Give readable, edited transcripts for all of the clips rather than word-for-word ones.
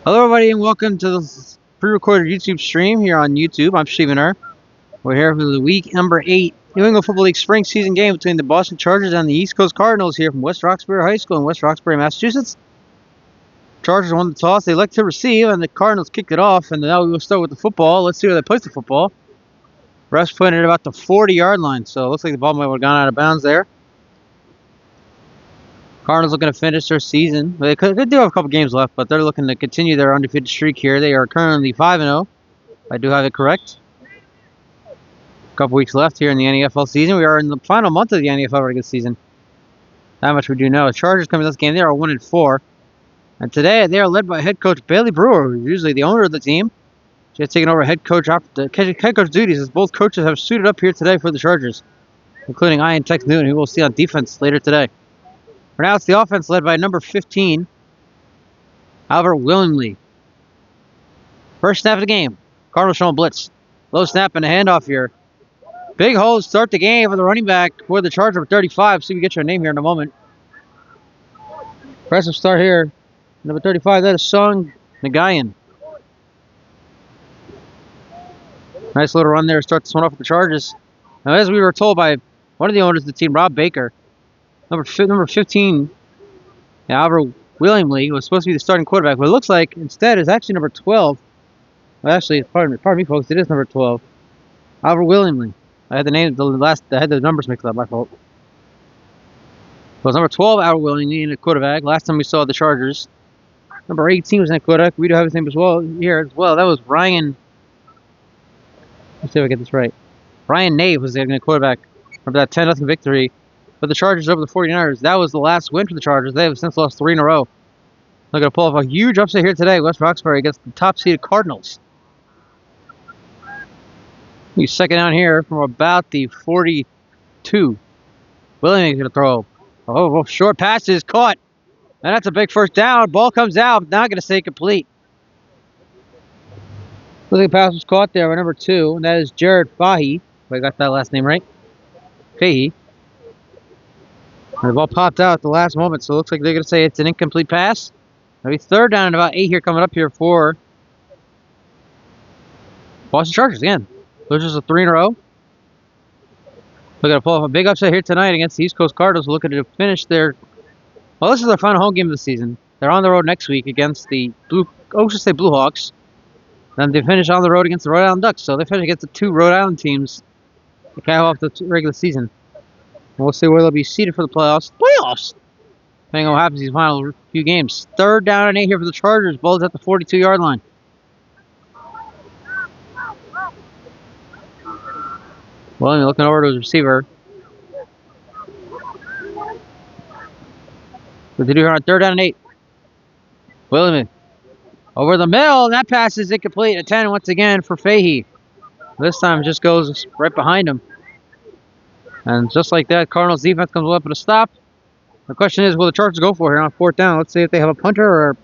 Hello, everybody, and welcome to the pre-recorded YouTube stream here on YouTube. I'm Stephen R. We're here for the week number 8 New England Football League spring season game between the Boston Chargers and the East Coast Cardinals here from West Roxbury High School in West Roxbury, Massachusetts. Chargers won the toss. They elected to receive, and the Cardinals kicked it off. And now we'll start with the football. Let's see where they place the football. Refs put it at about the 40-yard line, so it looks like the ball might have gone out of bounds there. Cardinals looking to finish their season. They do have a couple games left, but they're looking to continue their undefeated streak here. They are currently 5-0. I do have it correct. A couple weeks left here in the NFL season. We are in the final month of the NFL regular season. That much we do know. The Chargers coming to this game, they are 1-4. And today they are led by head coach Bailey Brewer, who's usually the owner of the team. She has taken over head coach duties as both coaches have suited up here today for the Chargers, including Ian Tex Newton, who we'll see on defense later today. For now, it's the offense led by number 15, Albert Willingly. First snap of the game. Cardinals showing blitz. Low snap and a handoff here. Big hole to start the game for the running back for the Charger number 35. See if we get your name here in a moment. Impressive start here. Number 35, that is Sung Nagayan. Nice little run there to start this one off with the Chargers. Now, as we were told by one of the owners of the team, Rob Baker, Number 15, Albert Willingly, was supposed to be the starting quarterback, but it looks like instead it's actually number 12. Well, actually, pardon me, folks, it is number 12. Albert Willingly. I had the numbers mixed up. My fault. So it's number 12, Albert Willingly, in the quarterback. Last time we saw the Chargers, number 18 was in the quarterback. We do have his name as well here as well. That was Ryan. Let's see if I get this right. Ryan Nave was in the quarterback for that 10-0 victory. But the Chargers over the 49ers, that was the last win for the Chargers. They have since lost 3 in a row. They're going to pull off a huge upset here today. West Roxbury against the top-seeded Cardinals. He's second down here from about the 42. Willingly's going to throw. Oh, short pass is caught. And that's a big first down. Ball comes out. Not going to stay complete. Looks like the pass was caught there by number 2. And that is Jared Fahy. If I got that last name right. Fahy. And the ball popped out at the last moment, so it looks like they're going to say it's an incomplete pass. Maybe third down and about 8 here coming up here for Boston Chargers again. Those are 3 in a row. They're going to pull off a big upset here tonight against the East Coast Cardinals, looking to finish their... Well, this is their final home game of the season. They're on the road next week against the Ocean State Blue Hawks. Then they finish on the road against the Rhode Island Ducks, so they finish against the 2 Rhode Island teams to cap off the regular season. We'll see where they'll be seated for the playoffs. Depending on what happens these final few games. Third down and 8 here for the Chargers. Ball's at the 42-yard line. William looking over to his receiver. What they do here on third down and 8. William over the middle. And that pass is incomplete. A 10 once again for Fahy. This time it just goes right behind him. And just like that, Cardinals defense comes up with a stop. The question is, will the Chargers go for it here on 4th down? Let's see if they have a punter or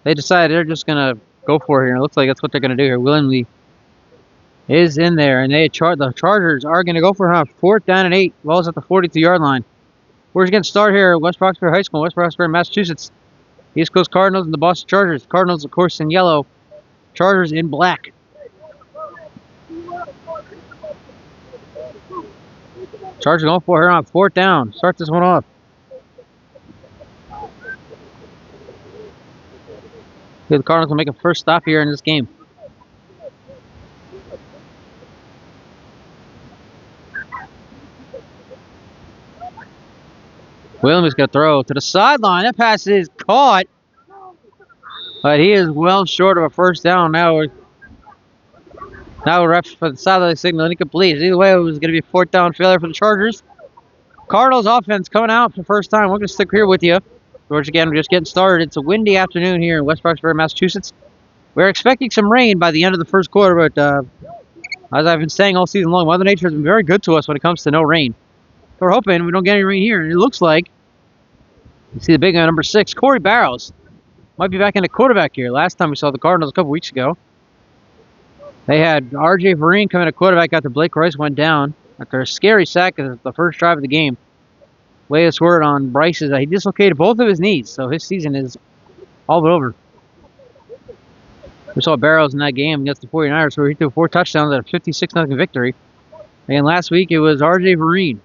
they decide they're just going to go for it here. It looks like that's what they're going to do here. Willingly is in there, and the Chargers are going to go for it on 4th down and 8. Ball's at the 42-yard line. We're going to start here at West Roxbury High School, West Roxbury, Massachusetts. East Coast Cardinals and the Boston Chargers. Cardinals, of course, in yellow. Chargers in black. Chargers going for her on 4th down. Start this one off. The Cardinals will make a first stop here in this game. Williams going to throw to the sideline. That pass is caught. But he is well short of a first down. Now refs for the sideline signal incomplete. Either way, it was going to be a 4th down failure for the Chargers. Cardinals offense coming out for the first time. We're going to stick here with you. George, again, we're just getting started. It's a windy afternoon here in West Roxbury, Massachusetts. We're expecting some rain by the end of the first quarter, but as I've been saying all season long, Mother Nature has been very good to us when it comes to no rain. So we're hoping we don't get any rain here. And it looks like, you see the big guy, number 6, Corey Barrows, might be back in the quarterback here. Last time we saw the Cardinals a couple weeks ago, they had R.J. Vereen coming to quarterback after Blake Rice went down after a scary sack at the first drive of the game. Latest word on Bryce is that he dislocated both of his knees, so his season is all but over. We saw Barrows in that game against the 49ers where he threw 4 touchdowns at a 56-0 victory. And last week it was R.J. Vereen,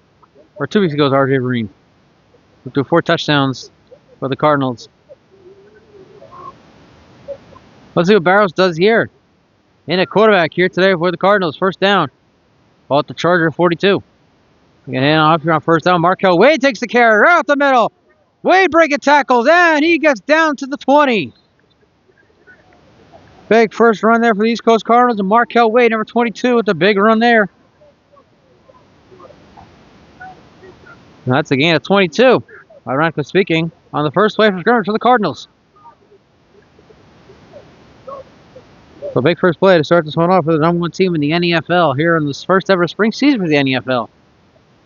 or 2 weeks ago it was R.J. Vereen, who threw 4 touchdowns for the Cardinals. Let's see what Barrows does here. In at quarterback here today for the Cardinals. First down. Ball at the Charger 42. We can hand off here on first down. Markel Wade takes the carry right out the middle. Wade breaking tackles, and he gets down to the 20. Big first run there for the East Coast Cardinals, and Markel Wade, number 22, with the big run there. And that's a gain of 22, ironically speaking, on the first play from scrimmage for the Cardinals. So big first play to start this one off for the number 1 team in the NFL here in this first ever spring season for the NFL.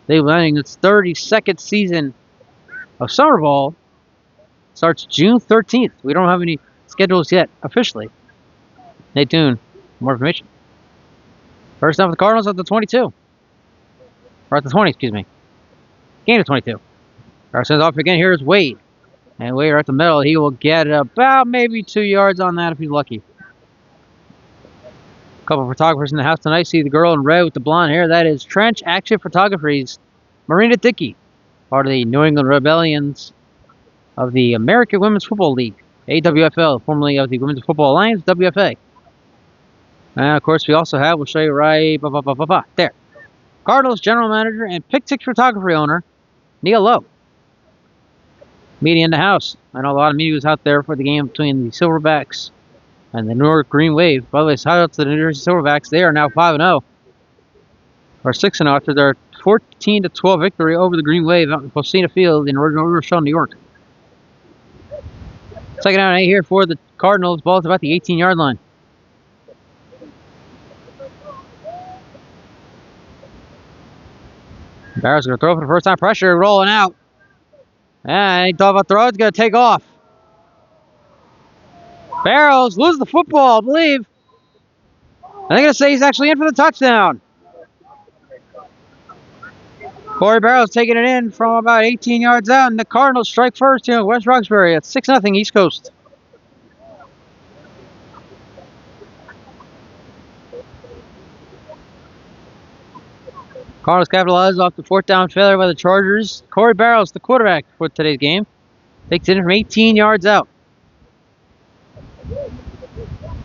They've been ending its 32nd season of summer ball. Starts June 13th. We don't have any schedules yet officially. Stay tuned for more information. First down for the Cardinals at the 22. Or at the 20, excuse me. Gain of 22. Sends off again. Here's Wade. And Wade right at the middle. He will get about maybe 2 yards on that if he's lucky. A couple of photographers in the house tonight. See the girl in red with the blonde hair. That is Trench Action Photography's Marina Dickey, part of the New England Rebellions of the American Women's Football League, AWFL, formerly of the Women's Football Alliance, WFA. And of course, we also have, we'll show you right there, Cardinals General Manager and Pick Photography owner, Neil Lowe. Media in the house. I know a lot of media was out there for the game between the Silverbacks and the New York Green Wave. By the way, shout out to the New Jersey Silverbacks. They are now 5-0. Or 6-0 after their 14-12 victory over the Green Wave out in Cosina Field in Rochelle, New York. Second down and 8 here for the Cardinals. Ball's about the 18-yard line. Barrows going to throw for the first time. Pressure rolling out. And he thought about throw. It's going to take off. Barrows loses the football, I believe. And they're going to say he's actually in for the touchdown. Corey Barrows taking it in from about 18 yards out, and the Cardinals strike first here in West Roxbury at 6-0 East Coast. Cardinals capitalize off the 4th down failure by the Chargers. Corey Barrows, the quarterback for today's game, takes it in from 18 yards out.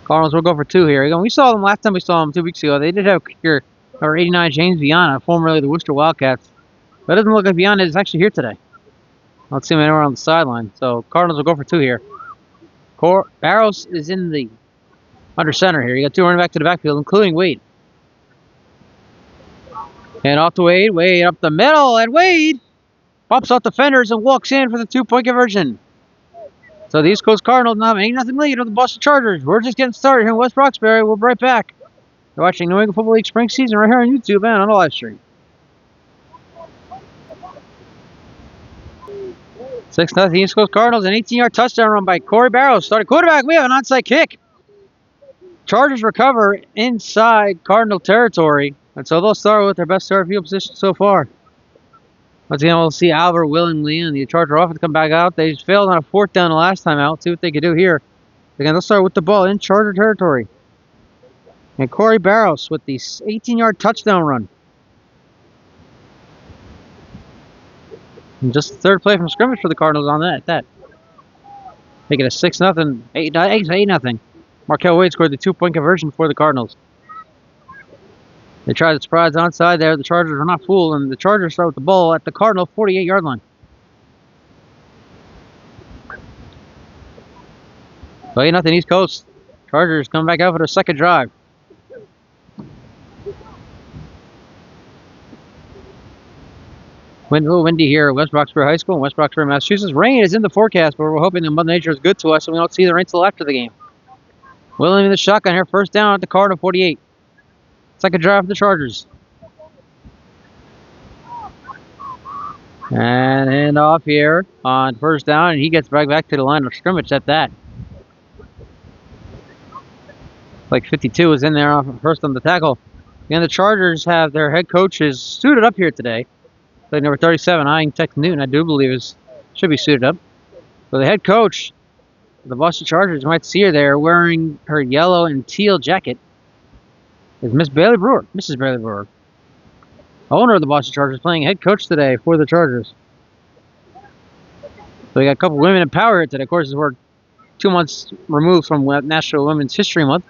Cardinals will go for 2 here. We saw them last time we saw them 2 weeks ago. They did have a kicker, number 89, James Viana, formerly the Worcester Wildcats. But it doesn't look like Viana is actually here today. I don't see him anywhere on the sideline. So Cardinals will go for 2 here. Barrows is in the under center here. You got 2 running back to the backfield, including Wade. And off to Wade. Wade up the middle, and Wade pops off defenders and walks in for the 2-point conversion. So the East Coast Cardinals now have an 8-0 lead over the Boston Chargers. We're just getting started here in West Roxbury. We'll be right back. You're watching New England Football League Spring Season right here on YouTube and on the live stream. 6-0 East Coast Cardinals, an 18-yard touchdown run by Corey Barrows. Starting quarterback, we have an onside kick. Chargers recover inside Cardinal territory, and so they'll start with their best start field position so far. Once again, we'll see Albert willingly and the Charger offense come back out. They failed on a 4th down the last time out. See what they can do here. Again, they'll start with the ball in Charger territory. And Corey Barrows with the 18-yard touchdown run. And just the 3rd play from scrimmage for the Cardinals on that. Make it a 6-0, 8-0. Markel Wade scored the 2-point conversion for the Cardinals. They tried the surprise onside there. The Chargers are not fooled, and the Chargers start with the ball at the Cardinal 48-yard line. So 8-0 East Coast. Chargers come back out for their 2nd drive. Windy here at West Roxbury High School in West Roxbury, Massachusetts. Rain is in the forecast, but we're hoping that Mother Nature is good to us and we don't see the rain until after the game. Willing in the shotgun here. First down at the Cardinal 48. 2nd drive for the Chargers. And hand off here on first down, and he gets right back to the line of scrimmage at that. Like 52 is in there first on the tackle. And the Chargers have their head coaches suited up here today. Like number 37, Tex Newton, I do believe should be suited up. So the head coach The Boston Chargers, you might see her there wearing her yellow and teal jacket, is Miss Bailey Brewer, Mrs. Bailey Brewer, owner of the Boston Chargers, playing head coach today for the Chargers. So we got a couple women in power here today. Of course, we're 2 months removed from National Women's History Month.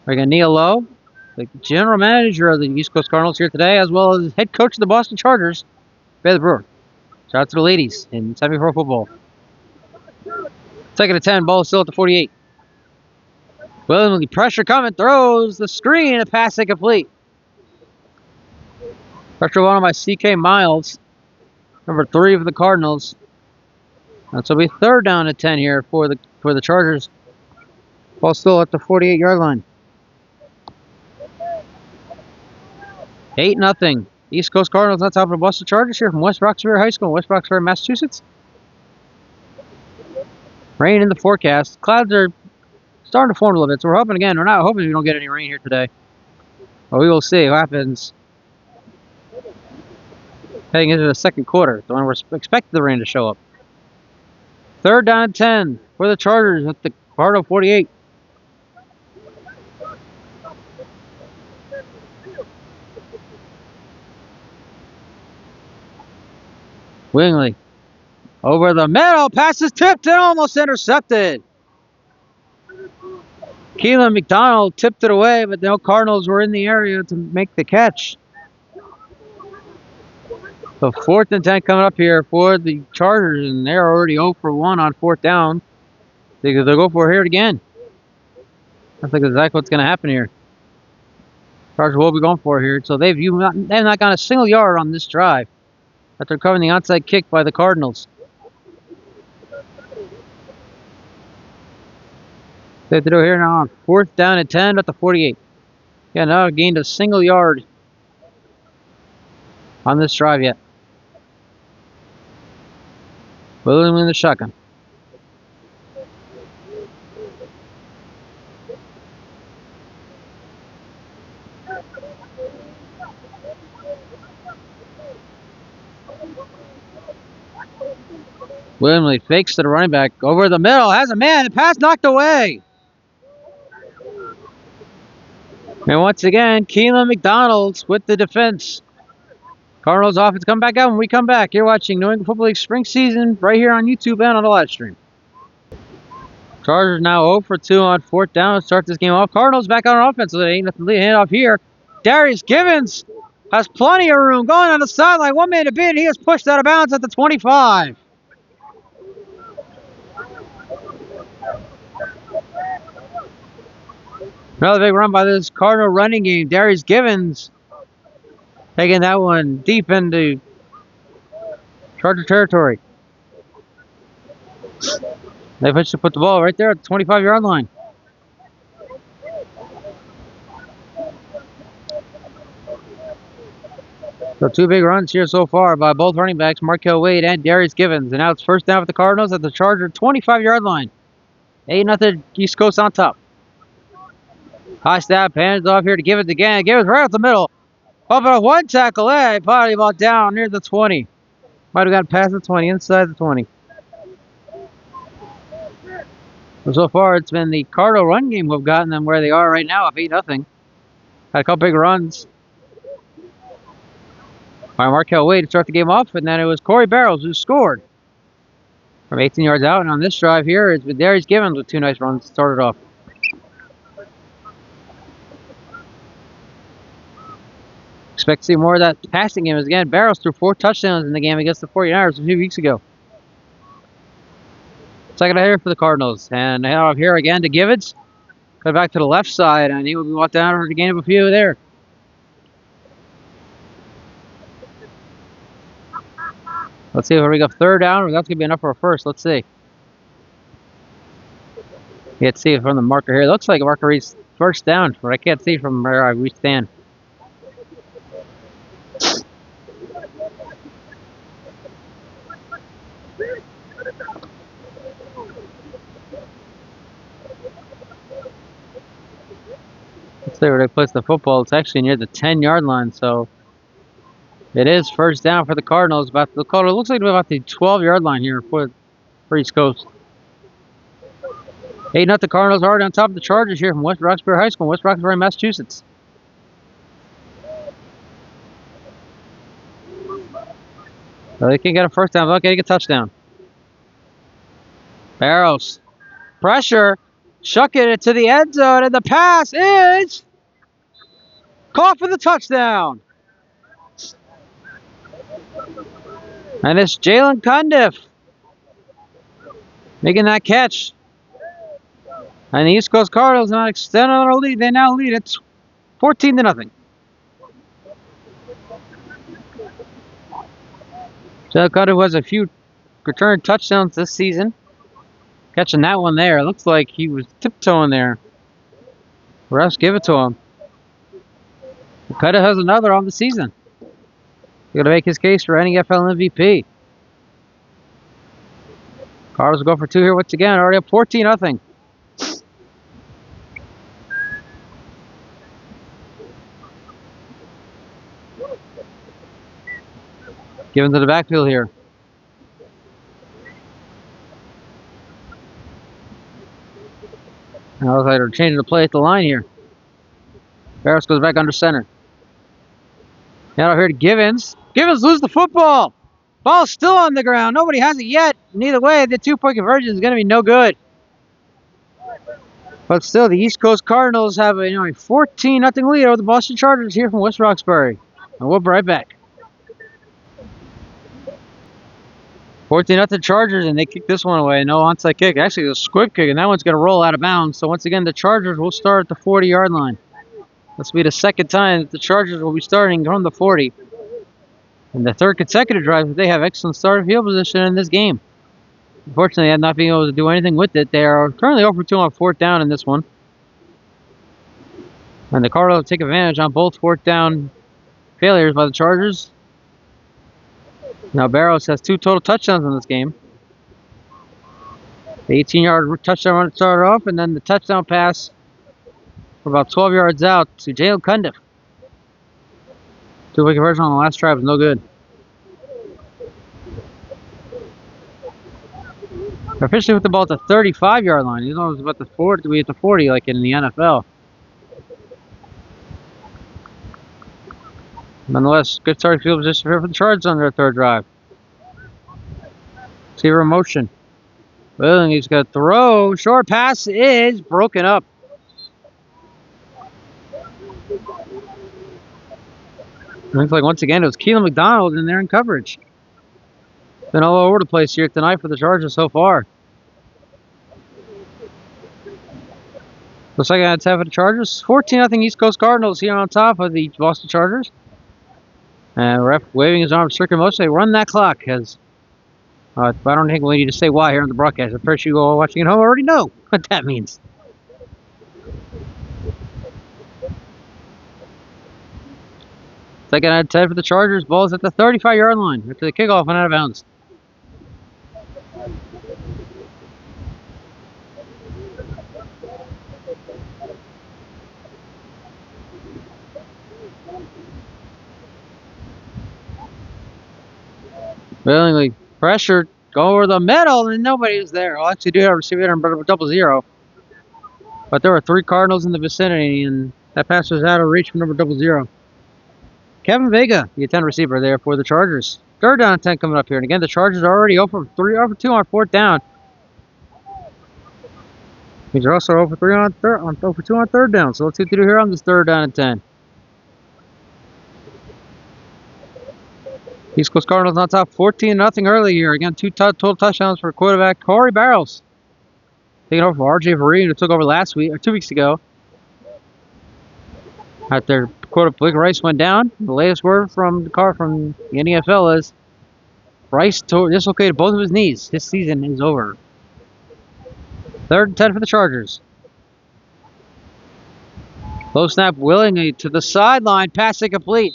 We got Nia Lowe, the general manager of the East Coast Cardinals, here today, as well as head coach of the Boston Chargers, Bailey Brewer. Shout out to the ladies in semi-pro football. Second and 10, ball still at the 48. Williams, pressure coming, throws the screen, a pass incomplete. Pressure won by C.K. Miles, number 3 for the Cardinals. And so it'll be third down and 10 here for the Chargers. Ball still at the 48-yard line. 8-0. East Coast Cardinals on top of the Boston Chargers here from West Roxbury High School in West Roxbury, Massachusetts. Rain in the forecast. Clouds are starting to form a little bit, so we're hoping again. We're not hoping we don't get any rain here today. But we will see what happens heading into the second quarter, when we're expecting the rain to show up. Third down and 10 for the Chargers at the Cardinal 48. Wingley over the middle, pass is tipped and almost intercepted. Keelan McDonald tipped it away, but no Cardinals were in the area to make the catch. So 4th and 10 coming up here for the Chargers, and they're already 0 for 1 on 4th down. They'll go for it again. I think exactly what's going to happen here. Chargers will be going for it here. So they've not got a single yard on this drive after covering the onside kick by the Cardinals. They have to do it here now on 4th down and 10 at the 48. Yeah, now gained a single yard on this drive yet. William in the shotgun. William fakes to the running back over the middle, has a man, the pass knocked away. And once again, Keelan McDonald with the defense. Cardinals offense come back out when we come back. You're watching New England Football League spring season right here on YouTube and on the live stream. Chargers now 0 for 2 on 4th down to start this game off. Cardinals back on offense, so they ain't nothing to hand off here. Darius Givens has plenty of room going on the sideline. 1 man to beat, and he is pushed out of bounds at the 25. Another big run by this Cardinal running game. Darius Givens taking that one deep into Charger territory. They eventually put the ball right there at the 25-yard line. So 2 big runs here so far by both running backs, Markel Wade and Darius Givens. And now it's first down for the Cardinals at the Charger 25-yard line. 8-0 East Coast on top. High snap, hands off here to Givens again. Givens right up the middle. Up at a 1 tackle. Probably about down near the 20. Might have gotten past the 20, inside the 20. So far, it's been the Cardinal run game who've gotten them where they are right now, up 8-0. Had a couple big runs by Markel Wade to start the game off, and then it was Corey Barrows who scored from 18 yards out. And on this drive here, it's been Darius Givens with 2 nice runs to start it off. Expect to see more of that passing game. Again, Barrows threw 4 touchdowns in the game against the 49ers a few weeks ago. Second out here for the Cardinals. And out here again to Givens. Cut back to the left side, and he will be walked down to gain up a few there. Let's see if we got 3rd down, or that's going to be enough for a first. Let's see. Let's see from the marker here. It looks like a marker reads 1st down, but I can't see from where we stand. Let's see where they place the football. It's actually near the 10-yard line, so it is 1st down for the Cardinals. It looks like about the 12-yard line here for East Coast. 8-0 Cardinals already on top of the Chargers here from West Roxbury High School, West Roxbury, Massachusetts. So they can't get a first down without getting a touchdown. Barrows. Pressure. Shucking it to the end zone, and the pass is caught for the touchdown. And it's Jalen Cundiff making that catch. And the East Coast Cardinals now extend on their lead. They now lead it 14-0. Jalen Cundiff has a few return touchdowns this season. Catching that one there. It looks like he was tiptoeing there. Refs give it to him. Cundiff has another on the season. He's going to make his case for NFL MVP. Cardinals will go for 2 here once again. Already up 14-0. Given to the backfield here. Now looks like they're changing the play at the line here. Barrows goes back under center. Now here to Givens. Givens loses the football. Ball's still on the ground. Nobody has it yet. Neither way, the 2-point conversion is going to be no good. But still, the East Coast Cardinals have a 14-0 lead over the Boston Chargers here from West Roxbury. And we'll be right back. 14-0 Chargers, and they kick this one away. No onside kick. Actually, it was a squib kick, and that one's going to roll out of bounds. So once again, the Chargers will start at the 40-yard line. This will be the second time that the Chargers will be starting from the 40. And the third consecutive drive, they have excellent start field position in this game. Unfortunately, not being able to do anything with it. They are currently 0 for 2 on 4th down in this one. And the Cardinals take advantage on both 4th down failures by the Chargers. Now Barrows has 2 total touchdowns in this game. The 18-yard touchdown run started off, and then the touchdown pass for about 12 yards out to Jalen Cundiff. 2-point conversion on the last drive was no good. They're officially with the ball at the 35-yard line. He's almost about the 40 to be at the 40 like in the NFL. Nonetheless, good starting field position here for the Chargers on their third drive. Receiver in motion. Well, he's got to throw. Short pass is broken up. Looks like once again it was Keelan McDonald in there in coverage. Been all over the place here tonight for the Chargers so far. Looks like I had 10 for the Chargers. 14-0 East Coast Cardinals here on top of the Boston Chargers. And ref waving his arm circular motion. They run that clock. As I don't think we need to say why here on the broadcast. I'm pretty sure you all watching at home already know what that means. Second and 10 for the Chargers. Ball's at the 35-yard line after the kickoff went out of bounds. Willingly pressured, go over the middle, and nobody was there. I'll actually do have a receiver there in double zero. But there were 3 Cardinals in the vicinity, and that pass was out of reach from number 00. Kevin Vega, the 10 receiver there for the Chargers. 3rd down and 10 coming up here. And again, the Chargers are already 0 for 2 on 4th down. These are also 0 for 2 on 3rd down. So let's see what to do here on this 3rd down and 10. East Coast Cardinals on top 14-0 early here. Again, 2 total touchdowns for quarterback Corey Barrows. Taking over from R.J. Vereen, who took over last week or 2 weeks ago. After quarterback Rice went down, the latest word from the NFL is Rice dislocated both of his knees. His season is over. 3rd and 10 for the Chargers. Low snap willingly to the sideline. Pass incomplete.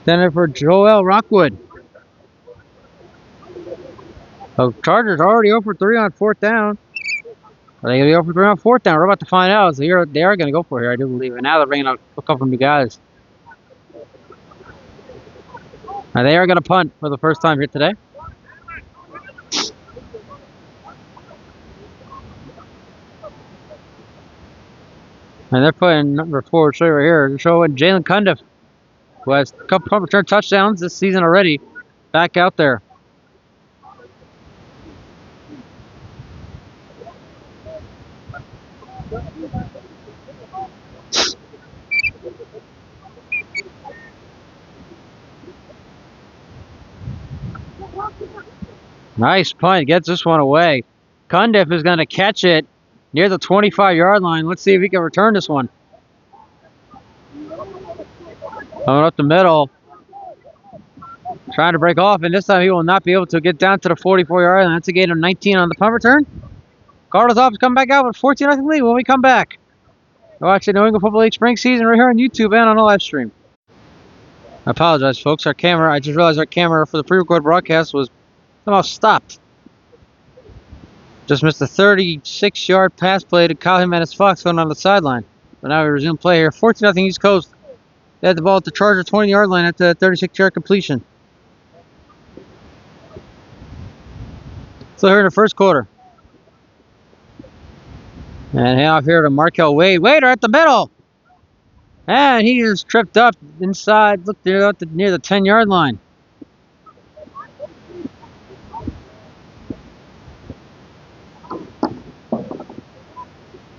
Then for Joel Rockwood. The Chargers already 0 for 3 on 4th down. Are they going to be 0 for 3 on 4th down? We're about to find out. So they are going to go for it here, I do believe. And now they're bringing out a couple of new guys. Now they are going to punt for the first time here today. And they're putting number 4 right here. They're showing Jalen Cundiff, who has a couple punt return touchdowns this season already, back out there. Nice punt. Gets this one away. Cundiff is going to catch it near the 25-yard line. Let's see if he can return this one. Coming up the middle. Trying to break off, and this time he will not be able to get down to the 44-yard line. That's a gain of 19 on the punt return. Cardinals offense come back out with 14-0 lead when we come back. Watch the New England Football League spring season right here on YouTube and on the live stream. I apologize, folks. Our camera, I just realized our camera for the pre-recorded broadcast was somehow stopped. Just missed a 36-yard pass play to Kyle Jimenez Fox going on the sideline. But now we resume play here. 14-0 East Coast. They had the ball at the Charger 20-yard line at the 36-yard completion. So here in the first quarter. And hand off here to Markel Wade. Wader at the middle. And he is tripped up inside. Look there near the 10-yard line.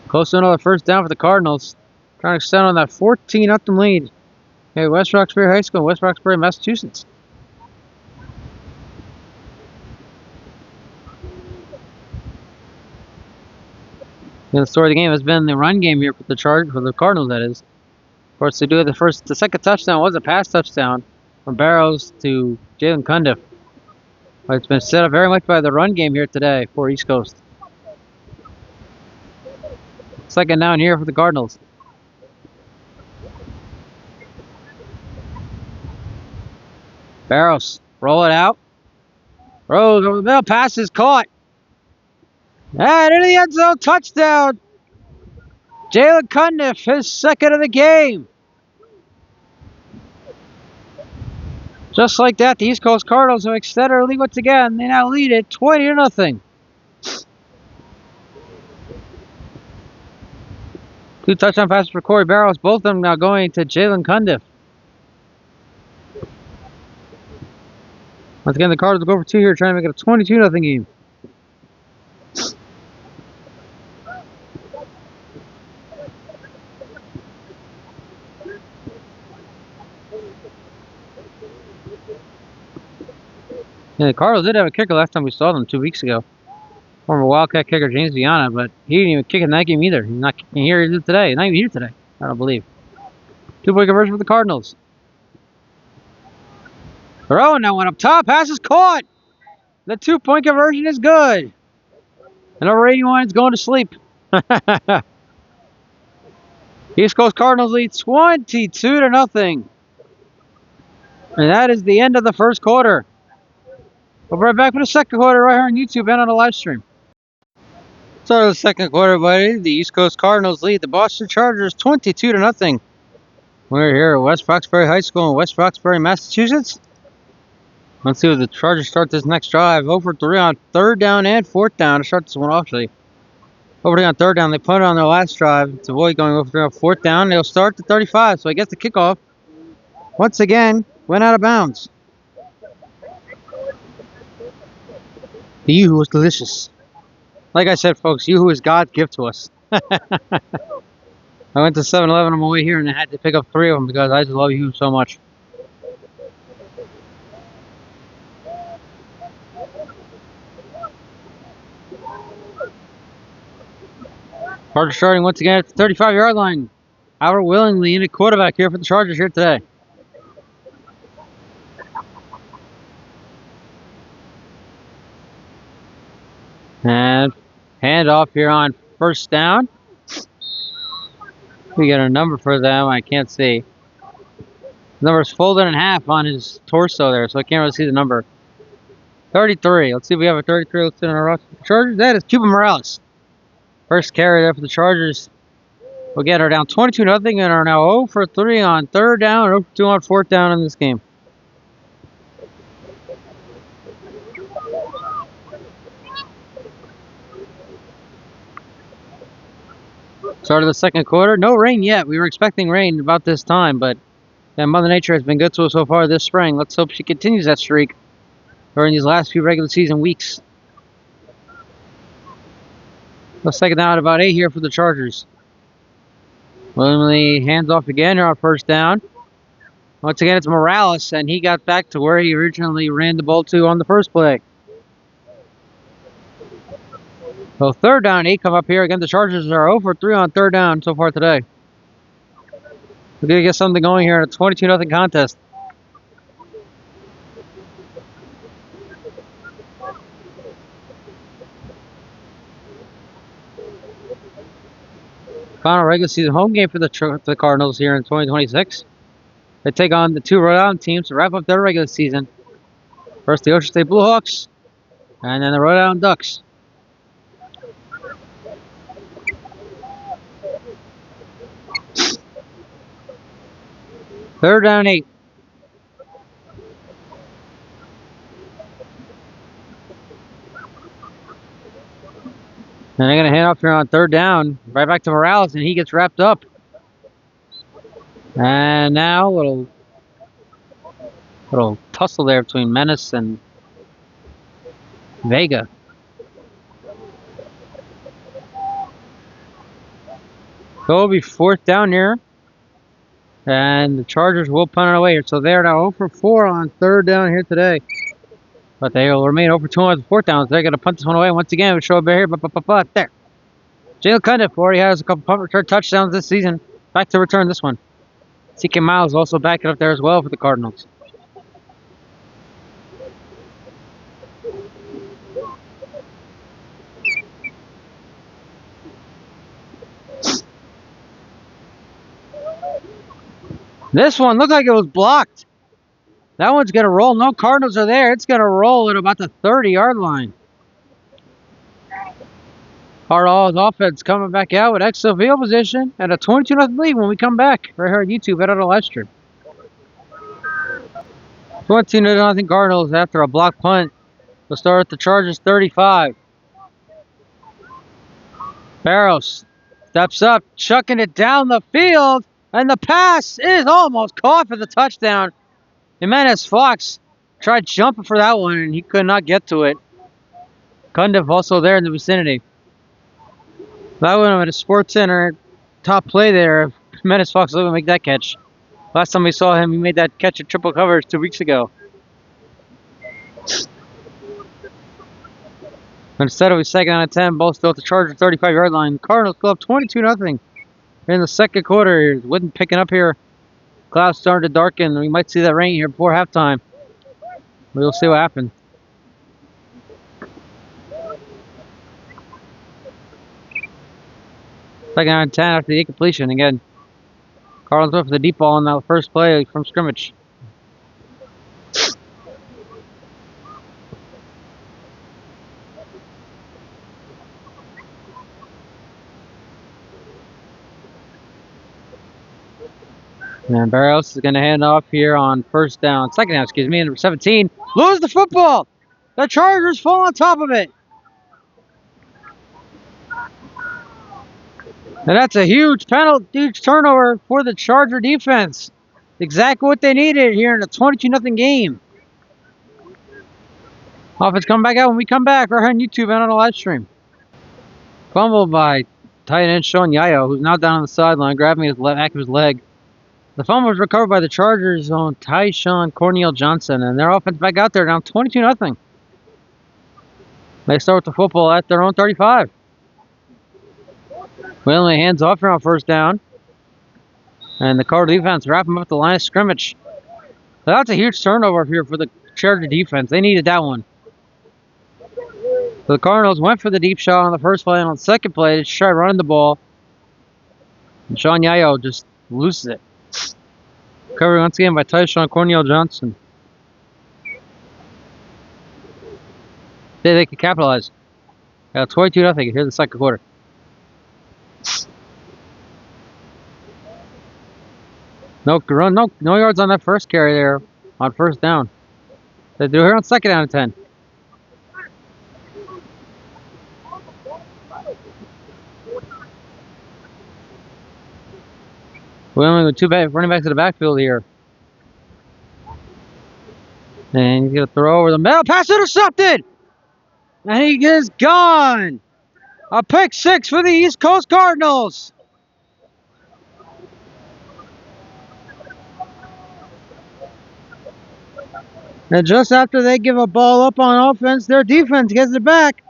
Close to another first down for the Cardinals. Trying to extend on that 14-0 lead. Okay, West Roxbury High School, West Roxbury, Massachusetts. The story of the game has been the run game here for the Cardinals, that is. Of course, they do have the second touchdown was a pass touchdown from Barrows to Jalen Cundiff. But it's been set up very much by the run game here today for East Coast. Second down here for the Cardinals. Barrows, roll it out. Rose over the middle, pass is caught. And into the end zone, touchdown. Jalen Cundiff, his second of the game. Just like that, the East Coast Cardinals have extended their lead once again. They now lead it 20-0. 2 touchdown passes for Corey Barrows, both of them now going to Jalen Cundiff. Once again, the Cardinals will go for 2 here, trying to make it a 22-0 game. Yeah, the Cardinals did have a kicker last time we saw them 2 weeks ago. Former Wildcat kicker James Viana, but he didn't even kick in that game either. He's not kicking here today. Not even here today, I don't believe. 2-point conversion for the Cardinals. Throw now went up top. Pass is caught. The 2-point conversion is good. And number 81 is going to sleep. East Coast Cardinals lead 22-0. And that is the end of the first quarter. We'll be right back for the second quarter right here on YouTube and on the live stream. Start of the second quarter, buddy. The East Coast Cardinals lead the Boston Chargers 22-0. We're here at West Roxbury High School in West Roxbury, Massachusetts. Let's see what the Chargers start this next drive. 0 for 3 on 3rd down and 4th down to start this one off, actually. 0 for 3 on 3rd down. They punted on their last drive to avoid going 0 for 3 on 4th down. They'll start the 35, so I guess the kickoff, once again, went out of bounds. The Yoo-hoo was delicious. Like I said, folks, Yoo-hoo is God's gift to us. I went to 7-Eleven on my way here and I had to pick up 3 of them because I just love Yoo-hoo so much. Chargers starting once again at the 35-yard line. Howard Willingly in at quarterback here for the Chargers here today. And handoff here on 1st down. We got a number for them. I can't see. The number's folded in half on his torso there, so I can't really see the number. 33. Let's see if we have a 33 listed on our roster for the Chargers. That is Cuban Morales. First carry there for the Chargers. We'll get her down 22-0 and are now 0 for 3 on 3rd down, 0 for 2 on 4th down in this game. Start of the second quarter. No rain yet. We were expecting rain about this time, but Mother Nature has been good to us so far this spring. Let's hope she continues that streak during these last few regular season weeks. Let's take it down at about 8 here for the Chargers. Williamly hands off again here on first down. Once again, it's Morales, and he got back to where he originally ran the ball to on the first play. So third down, 8 come up here. Again, the Chargers are 0 for 3 on third down so far today. We're going to get something going here in a 22-0 contest. Final regular season home game for the Cardinals here in 2026. They take on the 2 Rhode Island teams to wrap up their regular season. First, the Ocean State Bluehawks, and then the Rhode Island Ducks. Third down, 8. And they're going to hand off here on third down, right back to Morales, and he gets wrapped up. And now a little tussle there between Menace and Vega. So it'll be fourth down here. And the Chargers will punt it away here. So they're now 0 for 4 on third down here today. But they will remain 0 for 2 on fourth down. So they're going to punt this one away. Once again, we show up here. But there. Jalen Cundiff already has a couple punt return touchdowns this season. Back to return this one. CK Miles also backing up there as well for the Cardinals. This one looked like it was blocked. That one's going to roll. No Cardinals are there. It's going to roll at about the 30-yard line. Cardinals offense coming back out with extra field position and a 22-0 lead when we come back right here on YouTube and on the live stream. 22-0 Cardinals after a block punt. We'll start at the Chargers 35. Barros steps up, chucking it down the field, and the pass is almost caught for the touchdown. Jimenez Fox tried jumping for that one, and he could not get to it. Cundiff also there in the vicinity. That would have been a Sports Center top play there. Jimenez Fox was able to make that catch. Last time we saw him, he made that catch at triple coverage 2 weeks ago. Instead of a second out of 10, both still at the Chargers 35-yard line. Cardinals go up 22-0 in the second quarter. Wind picking up here. Clouds starting to darken. We might see that rain here before halftime. We'll see what happens. Second out of 10 after the incompletion. Again, Cardinals went for the deep ball on that first play from scrimmage. And Barros is going to hand off here on second down, number 17. Lose the football. The Chargers fall on top of it. And that's a huge penalty, huge turnover for the Charger defense. Exactly what they needed here in a 22-0 game. Offense coming back out when we come back right here on YouTube and on the live stream. Fumbled by tight end Sean Yayo, who's now down on the sideline, grabbing his back of his leg. The fumble was recovered by the Chargers on Tyshawn Cornel Johnson, and their offense back out there down 22-0. They start with the football at their own 35. Williamly hands off here on first down. And the Cardinals defense wrapping up the line of scrimmage. So that's a huge turnover here for the Charger defense. They needed that one. So the Cardinals went for the deep shot on the first play, and on the second play, they tried running the ball. And Sean Yayo just loses it. Covered once again by Tyshawn Cornel Johnson. They could capitalize. 22-0 here in the second quarter. No yards on that first carry there on first down. They do here on second down and 10. only with two running backs to the backfield here. And he's going to throw over the middle. Pass intercepted! And he is gone! A pick six for the East Coast Cardinals. And just after they give a ball up on offense, their defense gets it back.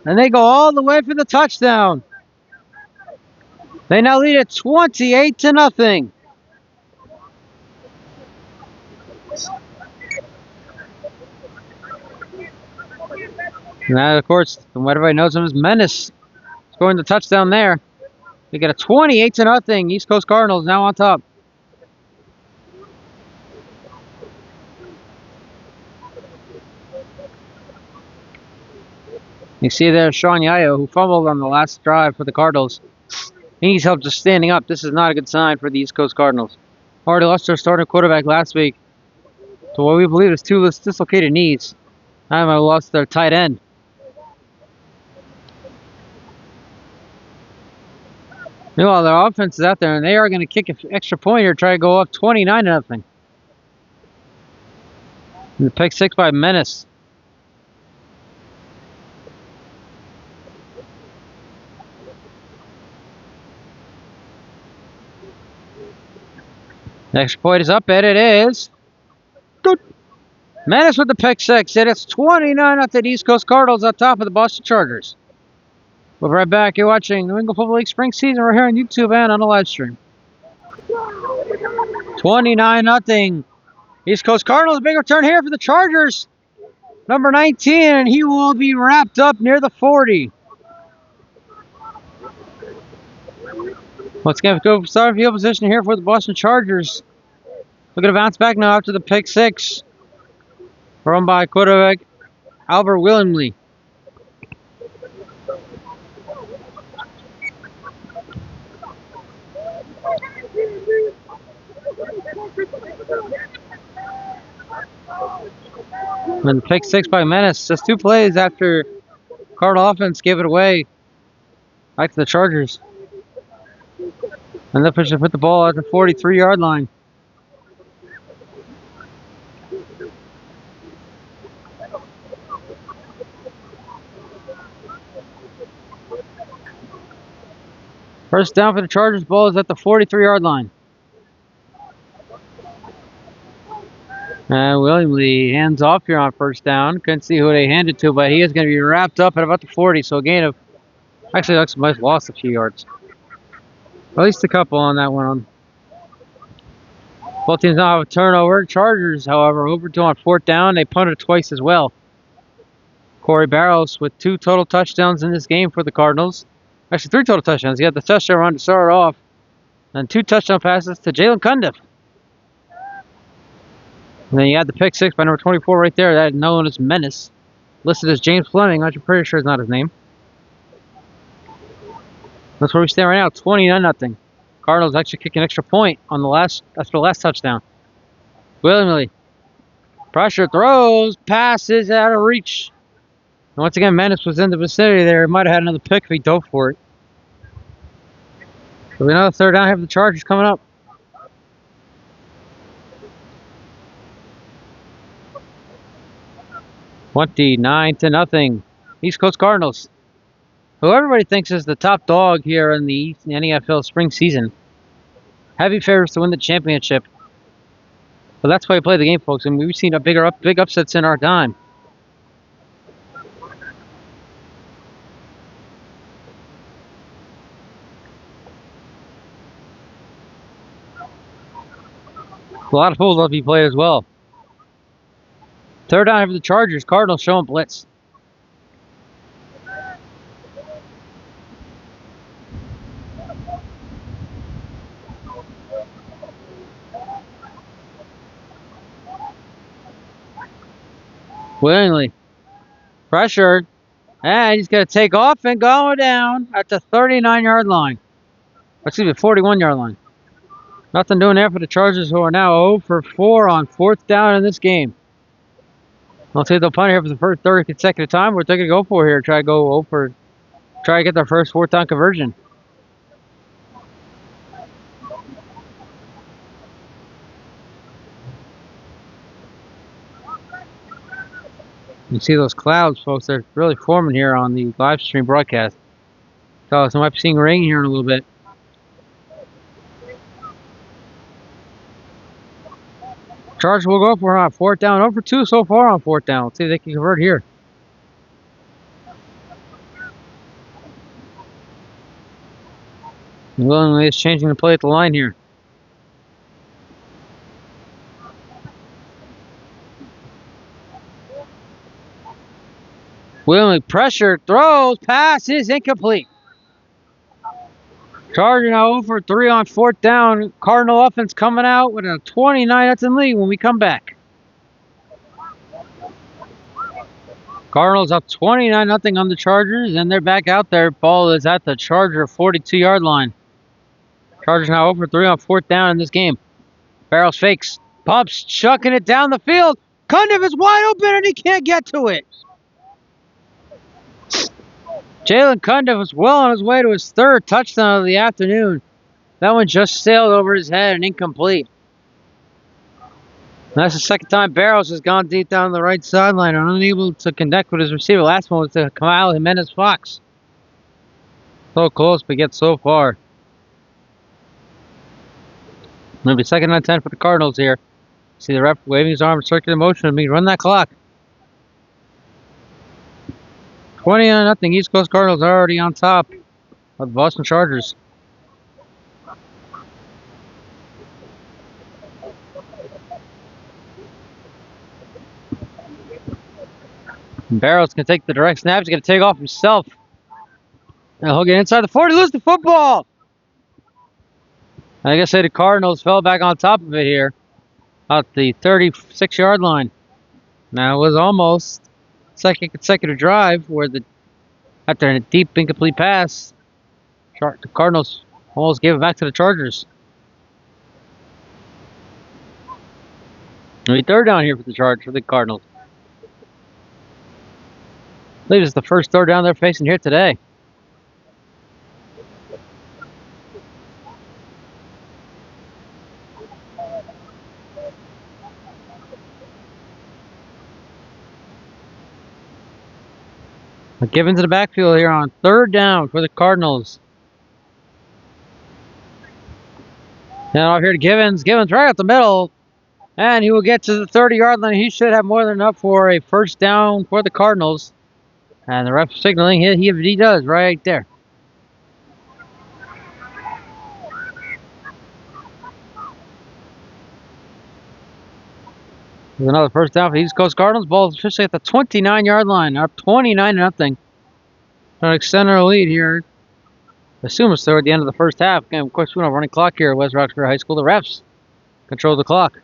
And they go all the way for the touchdown. They now lead at 28-0. Now, of course, what everybody knows him as Menace, scoring the touchdown there. We get a 28-0 East Coast Cardinals now on top. You see there Sean Yayo, who fumbled on the last drive for the Cardinals. He needs help just standing up. This is not a good sign for the East Coast Cardinals. Already lost their starting quarterback last week to what we believe is two dislocated knees. Now they lost their tight end. Meanwhile, their offense is out there, and they are going to kick an extra point here, try to go up 29-0. And the pick six by Menace. The extra point is up, and it is good. Menace with the pick six, and it's 29-0 East Coast Cardinals on top of the Boston Chargers. We'll be right back. You're watching New England Football League Spring Season. We're here on YouTube and on the live stream. 29-0. East Coast Cardinals, big return here for the Chargers. Number 19, and he will be wrapped up near the 40. Let's get go start field position here for the Boston Chargers. Looking to bounce back now after the pick six. Run by quarterback Albert Willingly. And pick six by Menace. Just two plays after Cardinal offense gave it away. Back to the Chargers. And they'll push to put the ball at the 43-yard line. First down for the Chargers. Ball is at the 43-yard line. And Willingly hands off here on first down. Couldn't see who they handed to, but he is going to be wrapped up at about the 40. So a gain of, actually looks like lost a few yards. At least a couple on that one. Both teams now have a turnover. Chargers, however, overdue on fourth down. They punted twice as well. Corey Barrows with 2 total touchdowns in this game for the Cardinals. Actually, 3 total touchdowns. He got the touchdown run to start off. And 2 touchdown passes to Jalen Cundiff. And then you had the pick six by number 24 right there. That is known as Menace. Listed as James Fleming, which I'm pretty sure is not his name. That's where we stand right now, 29-0. Cardinals actually kick an extra point on the last touchdown. Willingly. Pressure, throws, passes out of reach. And once again, Menace was in the vicinity there. He might have had another pick if he dove for it. So we know the third down here for the Chargers coming up. $29-0. East Coast Cardinals, who everybody thinks is the top dog here in the NFL spring season. Heavy favorites to win the championship. But that's why we play the game, folks. And we've seen a big upsets in our time. A lot of fools will be played as well. Third down for the Chargers. Cardinals showing blitz. Willingly. Pressured. And he's going to take off and go down at the 39-yard line. Excuse me, 41-yard line. Nothing doing there for the Chargers, who are now 0 for 4 on fourth down in this game. I'll say they'll punt here for the third consecutive time. What they're going to go for here, try to get their first fourth down conversion. You see those clouds, folks. They're really forming here on the live stream broadcast. So I might be seeing rain here in a little bit. Chargers will go for on 4th down. Over 2 so far on 4th down. Let's see if they can convert here. Willingly is changing the play at the line here. Willingly pressure, throws, pass is incomplete. Charger now over 3 on 4th down. Cardinal offense coming out with a 29-0 lead when we come back. Cardinals up 29-0 on the Chargers, and they're back out there. Ball is at the Charger 42-yard line. Chargers now over 3 on 4th down in this game. Barrows fakes, pumps, chucking it down the field. Cundiff is wide open and he can't get to it. Jalen Cundiff was well on his way to his 3rd touchdown of the afternoon. That one just sailed over his head and incomplete. And that's the 2nd time Barrows has gone deep down the right sideline and unable to connect with his receiver. Last one was to Kyle Jimenez-Fox. So close, but yet so far. It'll be 2nd and 10 for the Cardinals here. See the ref waving his arm, circular motion. Me run that clock. 20-0. East Coast Cardinals are already on top of the Boston Chargers. Barrows can take the direct snap. He's going to take off himself. And he'll get inside the 40. Lose the football. Like I said, the Cardinals fell back on top of it here. At the 36-yard line. Now it was almost 2nd consecutive drive where after a deep incomplete pass, the Cardinals almost gave it back to the Chargers. It'll be 3rd down here for the Cardinals. I believe it's the first 3rd down they're facing here today. Given to the backfield here on 3rd down for the Cardinals. Now off here to Givens. Givens right up the middle. And he will get to the 30-yard line. He should have more than enough for a 1st down for the Cardinals. And the ref signaling he does right there. There's another 1st down for the East Coast Cardinals. Ball is officially at the 29-yard line. Up 29-0. Trying to extend our lead here. I assume it's toward the end of the 1st half. Again, of course, we don't have a running clock here at West Roxbury High School. The refs control the clock.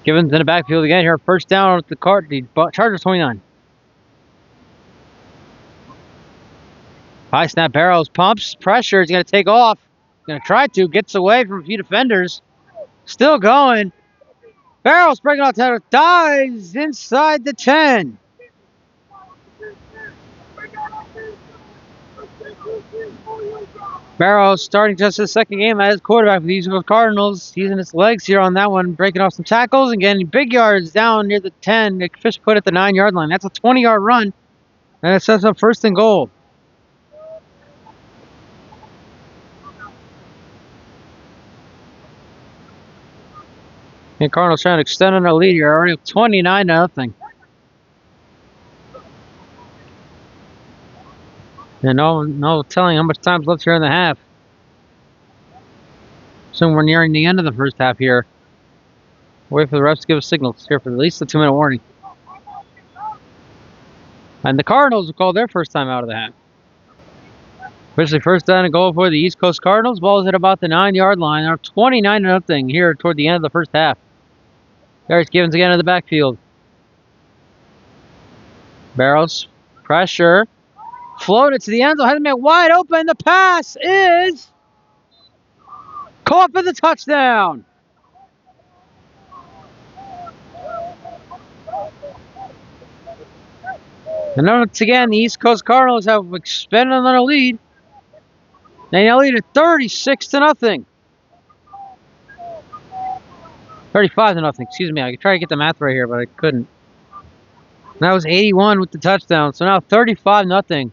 Givens in the backfield again here. 1st down at the Chargers 29. High snap, Barrows pumps, pressure. He's going to take off. Going to try to. Gets away from a few defenders. Still going. Barrows breaking out the dives inside the 10. Barrows starting just his 2nd game as quarterback for the East Coast Cardinals. Using his legs here on that one, breaking off some tackles and getting big yards down near the 10. The fish put at the 9-yard line. That's a 20-yard run, and it sets up 1st and goal. And Cardinals trying to extend on their lead here, already 29-0. And no telling how much time's left here in the half. Soon we're nearing the end of the 1st half here. Wait for the refs to give us signals here for at least a 2-minute warning. And the Cardinals will call their 1st time out of the half. Officially 1st down and goal for the East Coast Cardinals. Ball is at about the 9-yard line. They're 29-0 here toward the end of the 1st half. There's Givens again in the backfield. Barrows, pressure. Floated to the end zone, had to make wide open. The pass is caught for the touchdown. And once again, the East Coast Cardinals have expanded on their lead. They now lead at 36-0. 35-0. Excuse me. I could try to get the math right here, but I couldn't. And that was 81 with the touchdown. So now 35-0.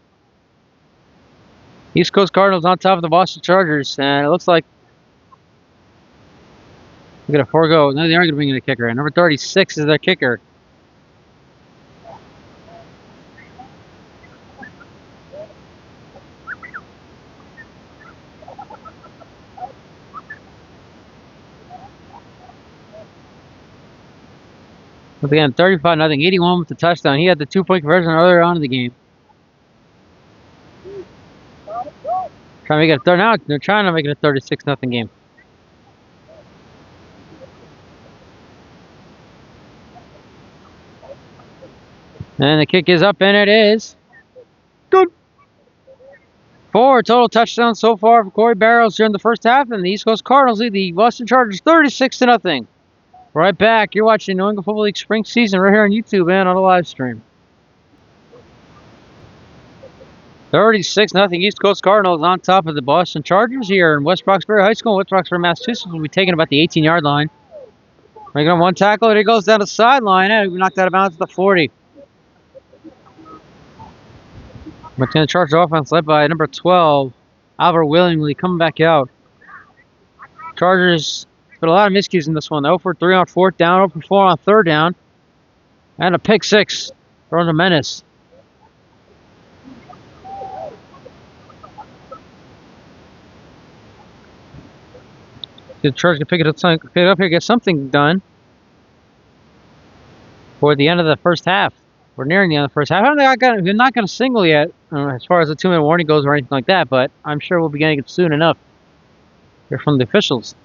East Coast Cardinals on top of the Boston Chargers, and it looks like they're gonna forego. No, they aren't gonna bring in a kicker. Number 36 is their kicker. Once again, 35-0, 81 with the touchdown. He had the 2-point conversion earlier on in the game. Trying to make it a third. Now they're trying to make it a 36-0 game. And the kick is up, and it is good. 4 total touchdowns so far for Corey Barrows during the first half, and the East Coast Cardinals lead the Boston Chargers 36-0. Right back. You're watching New England Football League spring season right here on YouTube and on the live stream. 36-0 East Coast Cardinals on top of the Boston Chargers here in West Roxbury High School in West Roxbury, Massachusetts. Will be taking about the 18-yard line. Making on one tackle, and he goes down the sideline, and we knocked out of bounds at the 40. But then the Charger offense led by number 12, Albert Willingly, coming back out. Chargers put a lot of miscues in this one. 0 for 3 on 4th down, 0 for 4 on 3rd down, and a pick 6 throwing the menace. The Chargers can pick it up here, get something done for the end of the first half. We're nearing the end of the first half. They're not going to single yet, as far as the 2-minute warning goes or anything like that, but I'm sure we'll be getting it soon enough. Here from the officials.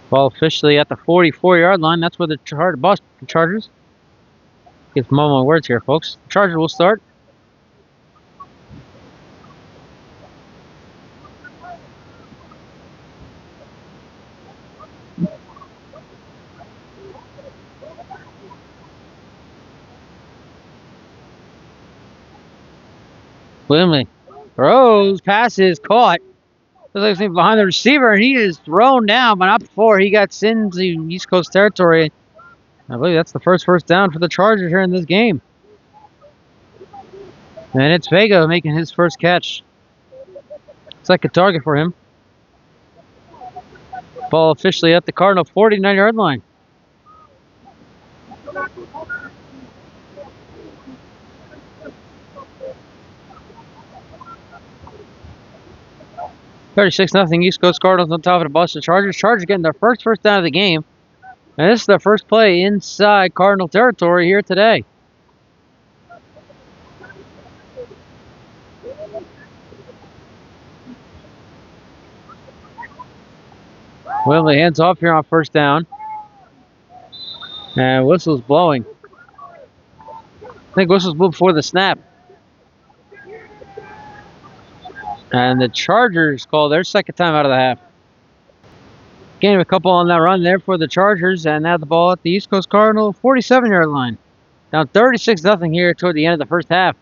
Ball officially at the 44-yard line. That's where the Boston Chargers. Get some more words here, folks. The Chargers will start. Willingly throws, passes, caught. Looks like he's behind the receiver, and he is thrown down, but not before he got into East Coast territory. I believe that's the first down for the Chargers here in this game. And it's Vega making his first catch. It's like a target for him. Ball officially at the Cardinal 49-yard line. $36-0 East Coast Cardinals on top of the Boston Chargers. Chargers getting their first down of the game. And this is their first play inside Cardinal territory here today. Well, the hands off here on first down. And whistle's blowing. I think whistle's blew before the snap. And the Chargers call their second time out of the half. Gained a couple on that run there for the Chargers, and now the ball at the East Coast Cardinal 47-yard line. Down 36-0 here toward the end of the first half.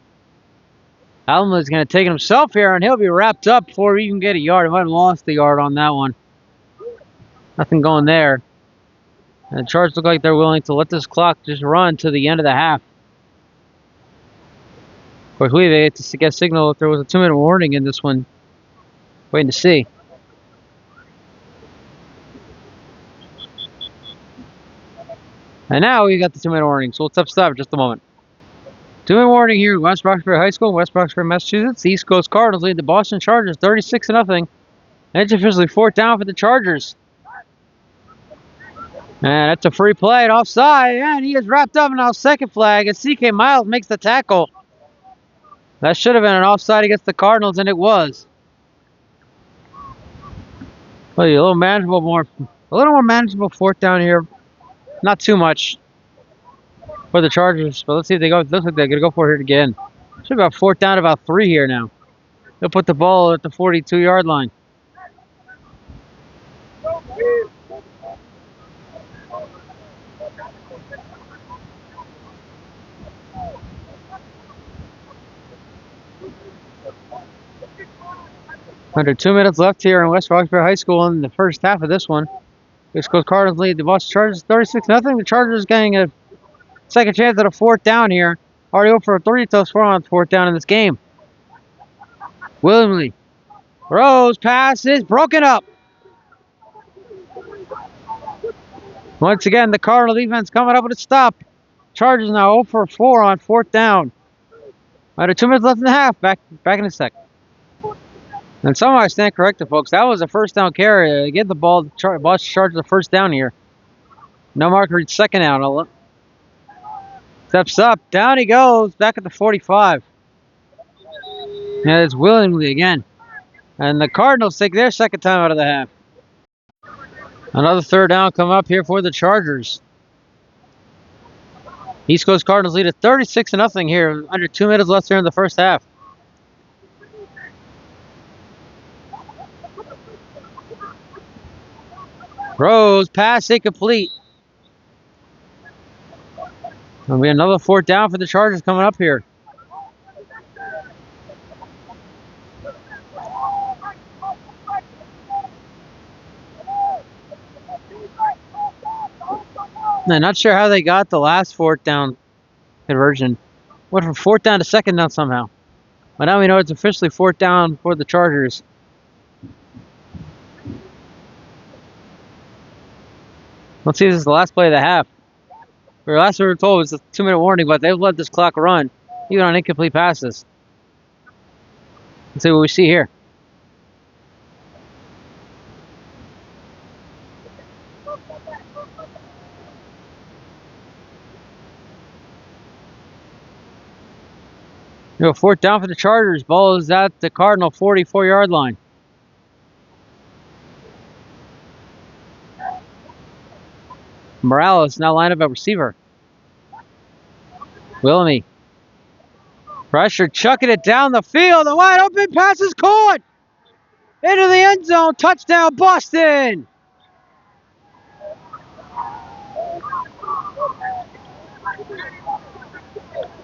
Allen is going to take it himself here, and he'll be wrapped up before he can get a yard. He might have lost the yard on that one. Nothing going there. And the Chargers look like they're willing to let this clock just run to the end of the half. Of course, we had to get a signal if there was a 2-minute warning in this one. Waiting to see. And now we got the 2-minute warning, so let's stop for just a moment. 2-minute warning here at West Roxbury High School, West Roxbury, Massachusetts. The East Coast Cardinals lead the Boston Chargers 36-0. And it's officially 4th down for the Chargers. And that's a free play at offside, and he is wrapped up. Now second flag, and C.K. Miles makes the tackle. That should have been an offside against the Cardinals, and it was. Well, a little more manageable 4th down here. Not too much for the Chargers, but let's see if they go. Looks like they're gonna go for it again. Should be about 4th down, about 3 here now. They'll put the ball at the 42-yard line. Under 2 minutes left here in West Roxbury High School in the first half of this one. East Coast Cardinals lead the Boston Chargers 36-0. The Chargers getting a second chance at a fourth down here. Already over for 3 to score on fourth down in this game. Willingly. Rose pass is broken up. Once again, the Cardinal defense coming up with a stop. Chargers now 0 for 4 on fourth down. Under 2 minutes left in the half. Back in a sec. And somehow I stand corrected, folks. That was a first down carry. Get the ball. Boston Chargers the first down here. No marker, second down. Steps up. Down he goes. Back at the 45. And it's Willingly again. And the Cardinals take their second time out of the half. Another third down come up here for the Chargers. East Coast Cardinals lead at 36-0 here. Under 2 minutes left here in the first half. Rose pass incomplete. There'll be another fourth down for the Chargers coming up here. I'm not sure how they got the last fourth down conversion. Went from fourth down to second down somehow. But now we know it's officially fourth down for the Chargers. Let's see if this is the last play of the half. Last we were told was a 2-minute warning, but they've let this clock run, even on incomplete passes. Let's see what we see here. Fourth down for the Chargers. Ball is at the Cardinal 44-yard line. Morales now lined up at receiver. Willamy. Pressure, chucking it down the field. The wide open pass is caught. Into the end zone. Touchdown, Boston.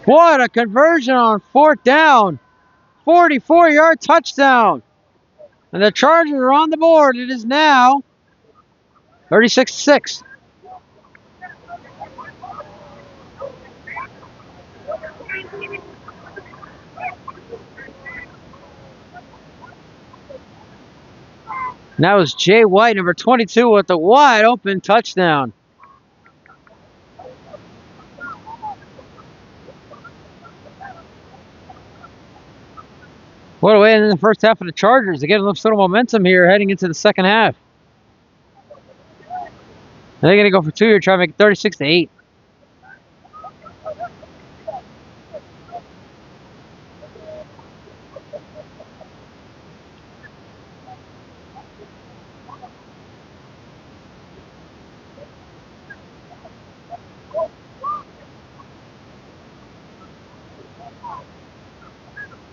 What a conversion on fourth down. 44-yard touchdown. And the Chargers are on the board. It is now 36-6. That was Jay White, number 22, with the wide open touchdown. What a way in the first half of the Chargers to get a little momentum here heading into the second half. They're going to go for 2 here, try to make it 36-8.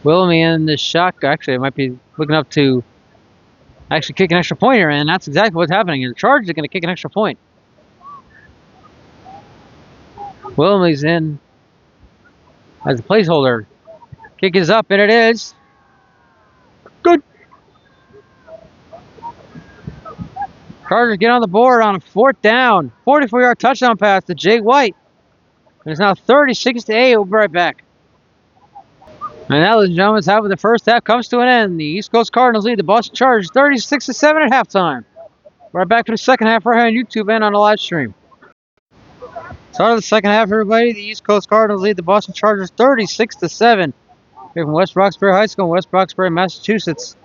Willamy in the shot. Actually, it might be looking up to actually kick an extra point here, and that's exactly what's happening here. The Chargers are going to kick an extra point. Willamy's in as a placeholder. Kick is up, and it is good. Chargers get on the board on a fourth down. 44-yard touchdown pass to Jay White. And it's now 36-8. We'll be right back. And that, ladies and gentlemen, is how the first half comes to an end. The East Coast Cardinals lead the Boston Chargers 36-7 at halftime. Right back to the second half right here on YouTube and on the live stream. Start of the second half, everybody. The East Coast Cardinals lead the Boston Chargers 36-7. Here from West Roxbury High School in West Roxbury, Massachusetts.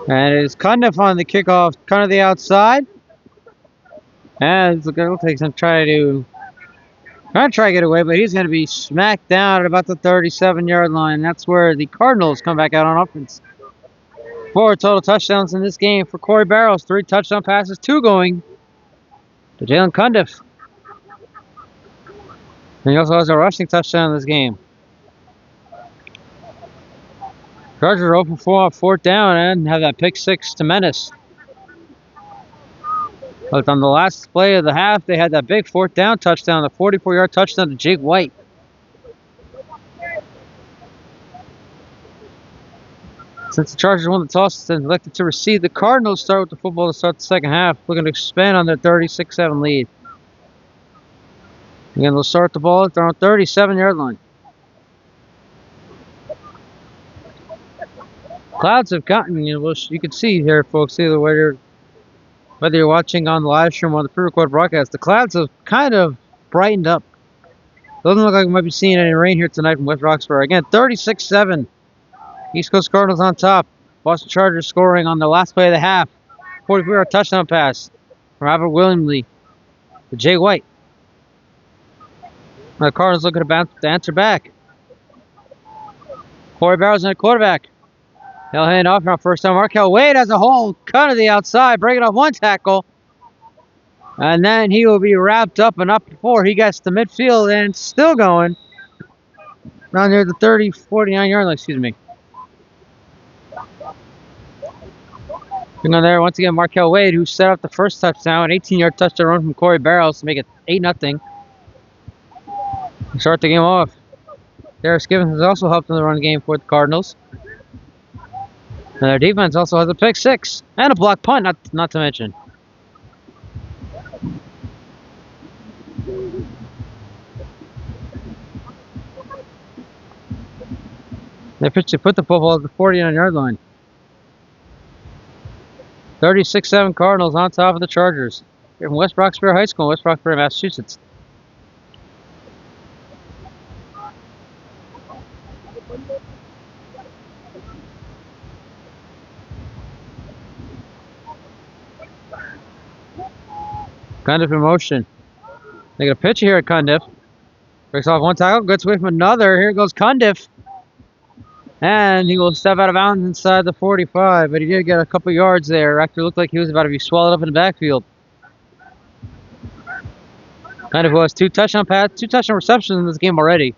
And it is Cundiff on the kickoff, kind of the outside. And it'll take some try to get away, but he's going to be smacked down at about the 37-yard line. That's where the Cardinals come back out on offense. 4 total touchdowns in this game for Corey Barrows. 3 touchdown passes, 2 going to Jalen Cundiff. And he also has a rushing touchdown in this game. Chargers are open 4 on fourth down and have that pick 6 to Menace. But on the last play of the half, they had that big fourth down touchdown, the 44-yard touchdown to Jake White. Since the Chargers won the toss and elected to receive, the Cardinals start with the football to start the second half, looking to expand on their 36-7 lead. Again, they'll start the ball at their own 37-yard line. Clouds have gotten, you can see here, folks, either whether you're watching on the live stream or on the pre-recorded broadcast, the clouds have kind of brightened up. Doesn't look like we might be seeing any rain here tonight from West Roxbury. Again, 36-7. East Coast Cardinals on top. Boston Chargers scoring on the last play of the half. 44-yard touchdown pass from Albert Williamley to Jay White. The Cardinals looking to answer back. Corey Barrows in the quarterback. He'll hand off on first down. Markel Wade has a hole cut to the outside, breaking off one tackle. And then he will be wrapped up and up before he gets to midfield and still going. Around near the 49-yard line, excuse me. Looking on there, once again, Markel Wade, who set up the first touchdown, an 18-yard touchdown run from Corey Barrows to make it 8-0. Start the game off. Darius Givens has also helped in the run game for the Cardinals. And their defense also has a pick six and a block punt, not to mention. They put the football at the 49-yard line. 36-7 Cardinals on top of the Chargers. Here from West Roxbury High School in West Roxbury, Massachusetts. Cundiff in motion. They get a pitch here at Cundiff. Breaks off one tackle, gets away from another. Here goes Cundiff. And he will step out of bounds inside the 45, but he did get a couple yards there after it looked like he was about to be swallowed up in the backfield. Cundiff was two touchdown receptions in this game already.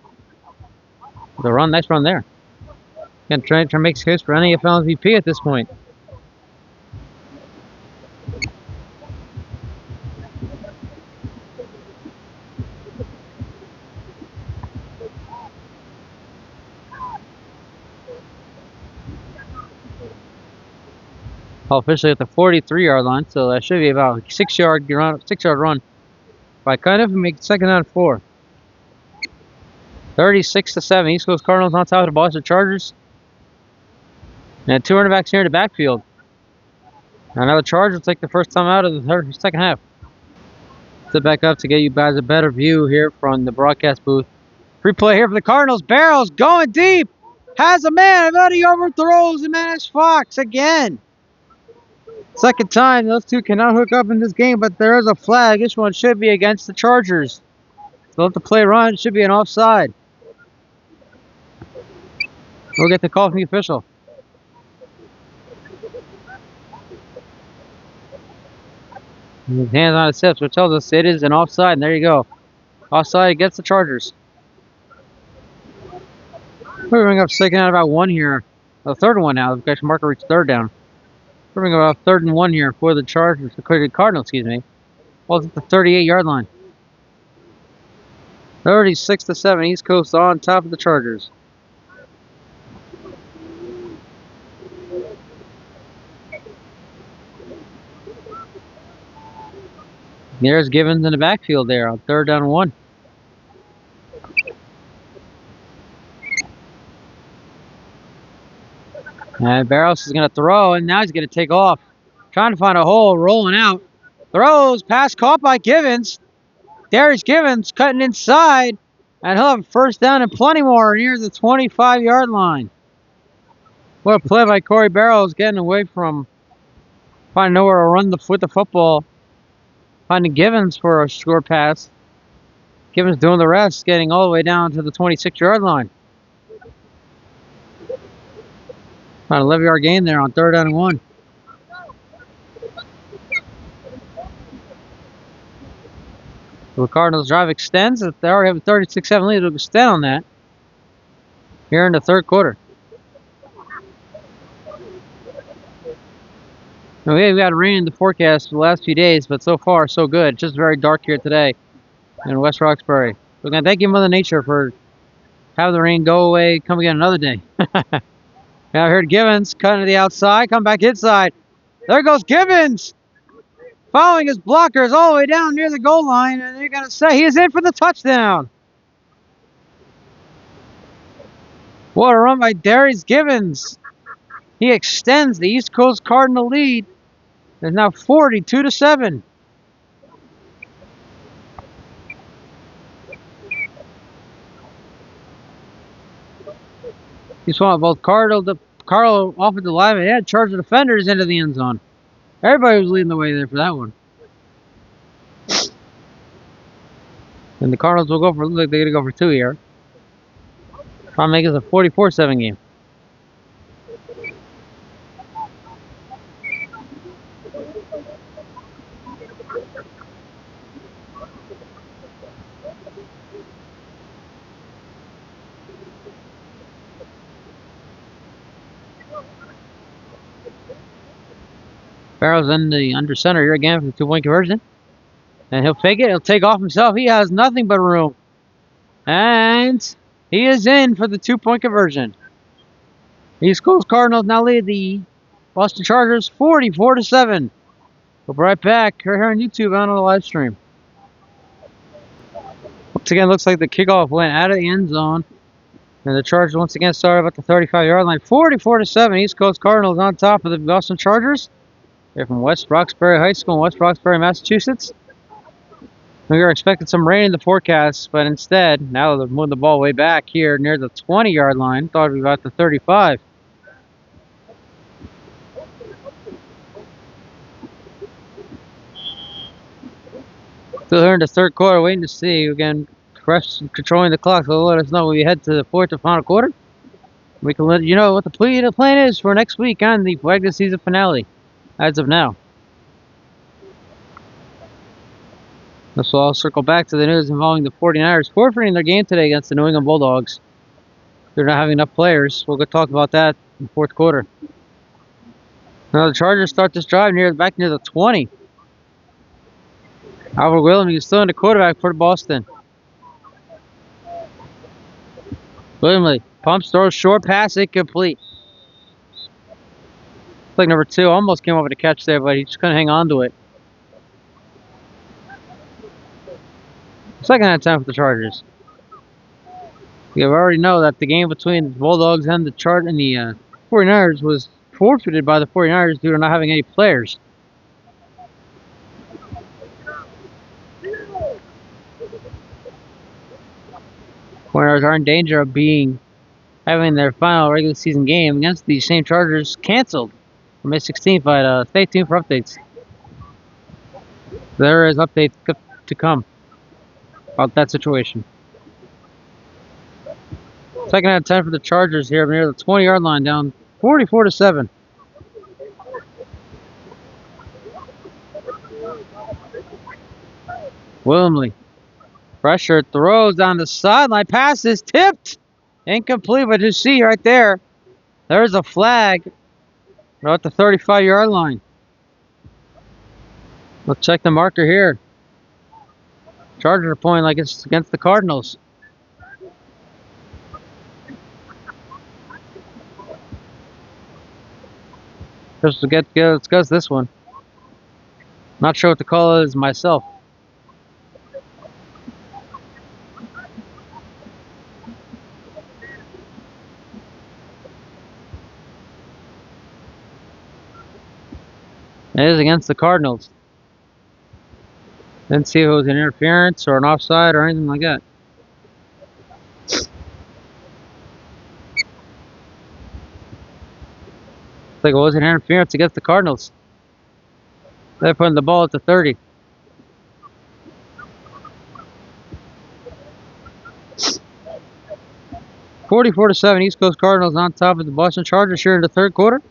The run, nice run there. Again, trying to make case for any NFL MVP at this point. Officially at the 43-yard line, so that should be about a 6-yard run by Cundiff and make it second down and 4. 36-7. East Coast Cardinals on top of the Boston Chargers. And two running backs here in the backfield. And now the Chargers take the first time out of the second half. Sit back up to get you guys a better view here from the broadcast booth. Free play here for the Cardinals. Barrows going deep. Has a man, but he overthrows the man's Fox again. Second time, those two cannot hook up in this game, but there is a flag. This one should be against the Chargers. So let the play run. It should be an offside. We'll get the call from the official. His hands on his hips, which tells us it is an offside. And there you go. Offside against the Chargers. We're bring up second out about one here. The third one now. The marker reached third down. We're bringing about 3rd and 1 here for the Chargers, the Cardinals, excuse me. Well, it's at the 38-yard line. 36-7, East Coast on top of the Chargers. There's Givens in the backfield there on 3rd down and 1. And Barrows is going to throw, and now he's going to take off. Trying to find a hole, rolling out. Throws, pass caught by Givens. Darius Givens cutting inside. And he'll have first down and plenty more near the 25-yard line. What a play by Corey Barrows, getting away from finding nowhere to run with the football. Finding Givens for a short pass. Givens doing the rest, getting all the way down to the 26-yard line. About an 11-yard gain there on 3rd down and 1. The Cardinals drive extends. If they already have a 36-7 lead, it'll extend on that here in the 3rd quarter. Now, we've got rain in the forecast for the last few days, but so far, so good. It's just very dark here today in West Roxbury. We're going to thank you, Mother Nature, for having the rain go away, come again another day. Now I heard Givens cutting to the outside, come back inside. There goes Givens! Following his blockers all the way down near the goal line, and they're going to say he is in for the touchdown. What a run by Darius Givens. He extends the East Coast Cardinal lead. It's now 42-7. He swung both Carlo offensive lineman and Charger defenders into the end zone. Everybody was leading the way there for that one. And the Cardinals will go for, look like they're going to go for 2 here. Try to make this a 44-7 game. Barrow's in the under center here again for the 2-point conversion. And he'll fake it. He'll take off himself. He has nothing but room. And he is in for the 2-point conversion. East Coast Cardinals now lead the Boston Chargers 44-7. We'll be right back here on YouTube and on the live stream. Once again, looks like the kickoff went out of the end zone. And the Chargers once again started at the 35-yard line. 44-7. East Coast Cardinals on top of the Boston Chargers. They're from West Roxbury High School in West Roxbury, Massachusetts. We were expecting some rain in the forecast, but instead, now they're moving the ball way back here near the 20-yard line. Thought we were at the 35. Still here in the third quarter, waiting to see. Again, refs controlling the clock, so they'll let us know when we head to the fourth and final quarter. We can let you know what the plan is for next week on the regular season finale, as of now. This will all circle back to the news involving the 49ers forfeiting their game today against the New England Bulldogs. They're not having enough players. We'll go talk about that in the fourth quarter. Now the Chargers start this drive back near the 20. Albert Williams is still in the quarterback for Boston. Williams pumps, throws short pass, incomplete. Like number 2 almost came over to catch there, but he just couldn't hang on to it. Second and 10 for the Chargers. We already know that the game between the Bulldogs and the 49ers was forfeited by the 49ers due to not having any players. Warriors are in danger of having their final regular season game against the same Chargers canceled on May 16th, but stay tuned for updates. There is updates to come about that situation. Second and 10 for the Chargers here near the 20-yard line, down 44-7. Williams. Pressure, throws down the sideline, pass is tipped. Incomplete, but you see right there, there's a flag right at the 35-yard line. Let's check the marker here. Chargers are pointing like it's against the Cardinals. Just to let's discuss this one. Not sure what the call is myself. It is against the Cardinals. Didn't see if it was an interference or an offside or anything like that. Like it was an interference against the Cardinals. They're putting the ball at the 30. (44-7) East Coast Cardinals on top of the Boston Chargers here in the third quarter.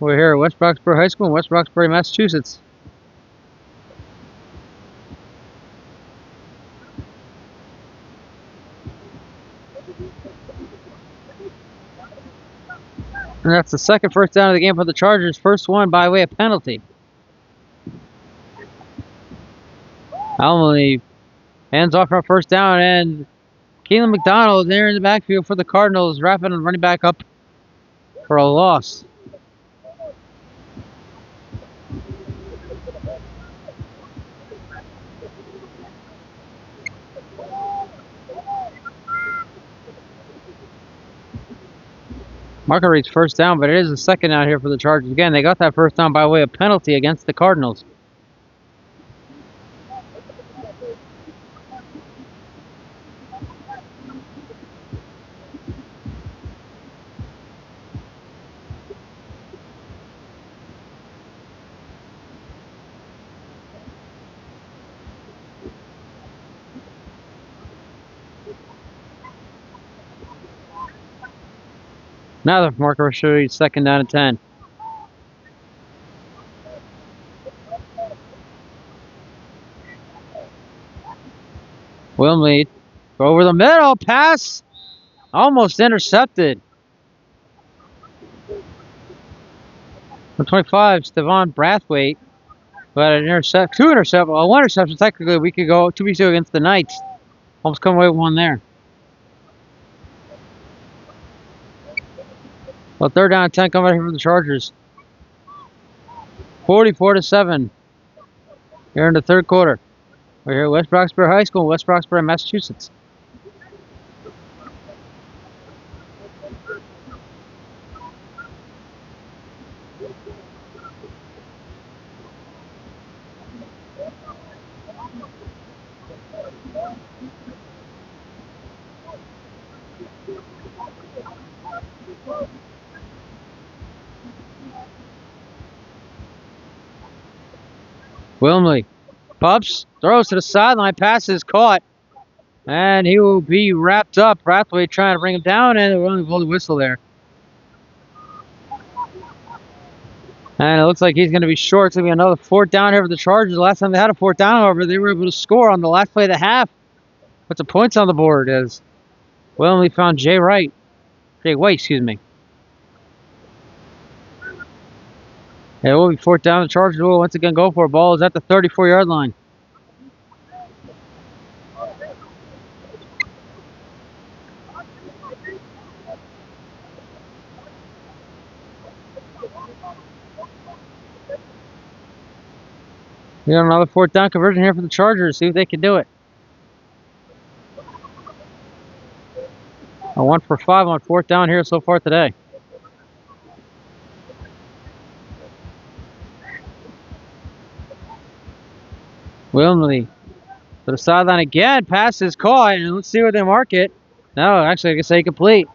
We're here at West Roxbury High School in West Roxbury, Massachusetts. And that's the second first down of the game for the Chargers. First one by way of penalty. Almley hands off for a first down, and Keelan McDonald there in the backfield for the Cardinals, wrapping and running back up for a loss. Market reads first down, but it is a second down here for the Chargers. Again, they got that first down by way of penalty against the Cardinals. Now the marker should read second down and 10. William lead. Go over the middle. Pass. Almost intercepted. 25, Stevan Brathwaite. But an one interception technically a week ago, 2 weeks ago against the Knights. Almost come away with one there. Well, third down and 10 coming out here for the Chargers. 44-7. Here in the third quarter. We're here at West Roxbury High School in West Roxbury, Massachusetts. Wilmley pops, throws to the sideline, pass is caught, and he will be wrapped up. Brathwaite trying to bring him down, and they're only blowing the whistle there. And it looks like he's going to be short. It's going to be another fourth down here for the Chargers. The last time they had a fourth down, however, they were able to score on the last play of the half. Put some points on the board as Wilmley found Jay White, excuse me. It will be fourth down. The Chargers will once again go for a ball. Is at the 34-yard line. We got another fourth down conversion here for the Chargers. See if they can do it. A 1 for 5 on fourth down here so far today. Wilmley to the sideline again. Pass is caught, and let's see where they mark it. No, actually, I can say complete.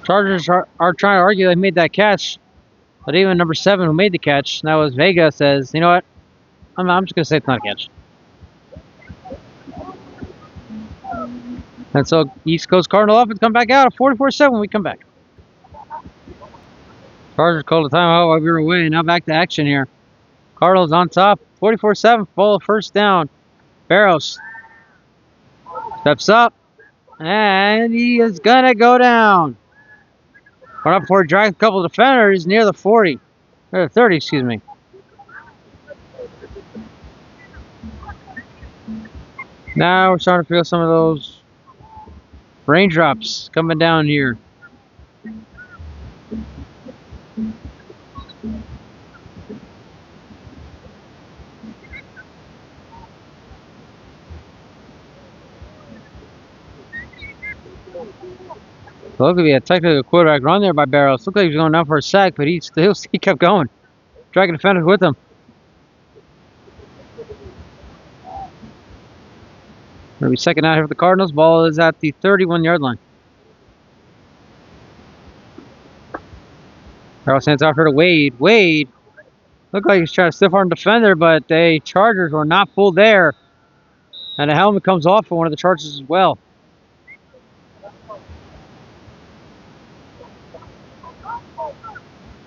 Chargers are trying to argue they made that catch, but even number 7 who made the catch, that was Vega, says, you know what? I'm just going to say it's not a catch. And so East Coast Cardinal offense come back out at 44-7 when we come back. Chargers called a timeout while we were away. Now back to action here. Cardinals on top, 44-7, full first down. Barros steps up, and he is going to go down. Went up for a drag, a couple of defenders near the 40. Or the 30, excuse me. Now we're starting to feel some of those raindrops coming down here. Look at a technical quarterback run there by Barros. Looked like he was going down for a sack, but he kept going. Dragging defenders with him. Going to be second out here for the Cardinals. Ball is at the 31-yard line. Barros hands off here to Wade. Wade looked like he's trying to stiff arm defender, but the Chargers were not full there. And a helmet comes off for one of the Chargers as well.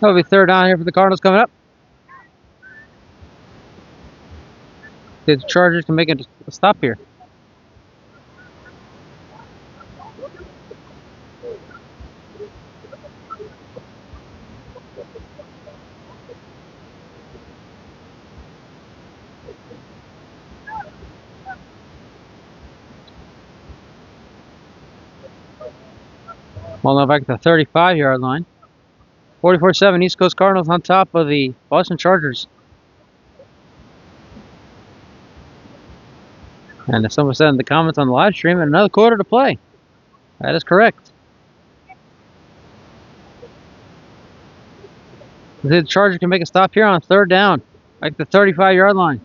That'll be third down here for the Cardinals coming up. The Chargers can make a stop here. Well, now back at the 35-yard line. 44-7 East Coast Cardinals on top of the Boston Chargers. And as someone said in the comments on the live stream, another quarter to play. That is correct. The Chargers can make a stop here on third down, like the 35-yard line.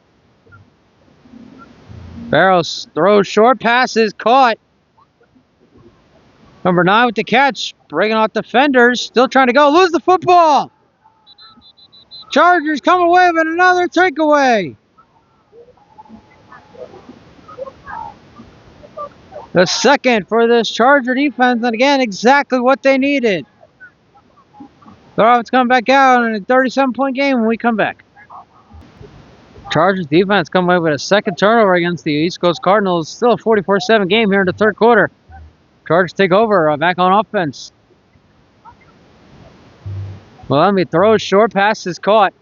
Barrows throws short passes, caught. Number 9 with the catch, breaking off defenders, still trying to go, lose the football. Chargers come away with another takeaway. The second for this Charger defense, and again, exactly what they needed. Their offense coming back out in a 37-point game when we come back. Chargers defense come away with a second turnover against the East Coast Cardinals. Still a 44-7 game here in the third quarter. Chargers take over, back on offense. Well, let me throw short passes caught.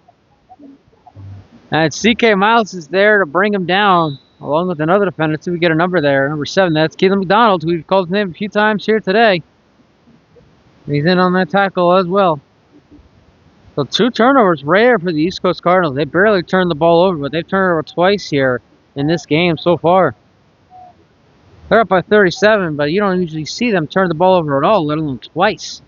And C.K. Miles is there to bring him down, along with another defender. Let's see if we get a number there. Number 7, that's Keelan McDonald. We've called his name a few times here today. He's in on that tackle as well. So 2 turnovers rare for the East Coast Cardinals. They barely turned the ball over, but they've turned it over twice here in this game so far. They're up by 37, but you don't usually see them turn the ball over at all, let alone twice.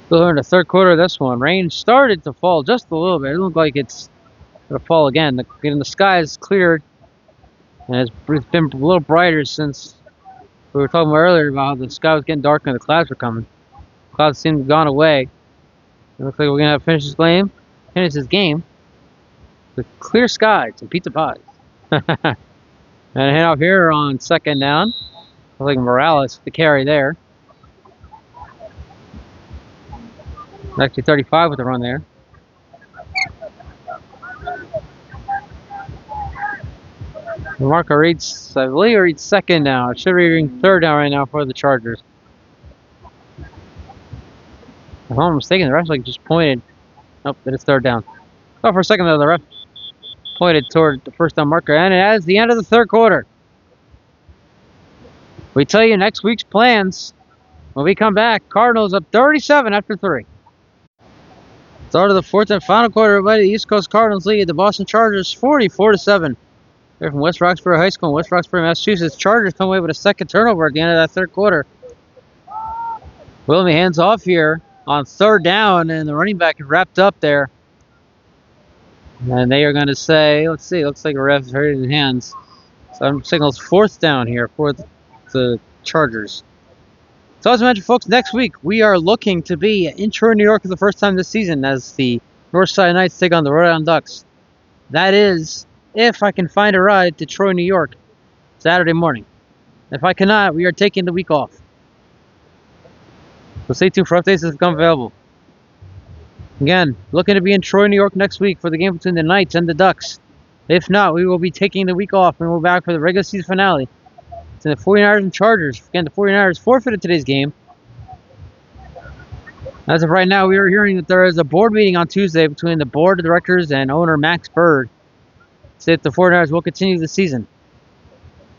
Still in the third quarter of this one. Rain started to fall just a little bit. It looked like it's going to fall again. The sky is cleared, and it's been a little brighter since we were talking about earlier about how the sky was getting darker and the clouds were coming. Clouds seem to have gone away. It looks like we're going to finish this game with clear skies and pizza pies. And a handoff here on second down. Looks like Morales with the carry there. Actually 35 with the run there. Marco reads, I believe he reads second down. It should be reading third down right now for the Chargers. If I'm not mistaken, the ref just pointed. Nope, that is third down. Oh, for a second though, the ref pointed toward the first down marker, and it is the end of the third quarter. We tell you next week's plans when we come back. Cardinals up 37 after 3. Start of the fourth and final quarter, everybody. The East Coast Cardinals lead the Boston Chargers 44-7. They're from West Roxbury High School in West Roxbury, Massachusetts. Chargers come away with a second turnover at the end of that third quarter. Williams hands off here on third down, and the running back is wrapped up there. And they are going to say, let's see, looks like a ref is hurting his hands. So I'm signals fourth down here for the Chargers. So as I mentioned, folks, next week we are looking to be in Troy, New York for the first time this season as the Northside Knights take on the Rhode Island Ducks. That is, if I can find a ride to Troy, New York, Saturday morning. If I cannot, we are taking the week off. So stay tuned for updates as they become available. Again, looking to be in Troy, New York next week for the game between the Knights and the Ducks. If not, we will be taking the week off and we'll be back for the regular season finale. It's in the 49ers and Chargers. Again, the 49ers forfeited today's game. As of right now, we are hearing that there is a board meeting on Tuesday between the board of directors and owner Max Bird. Say that the 49ers will continue the season.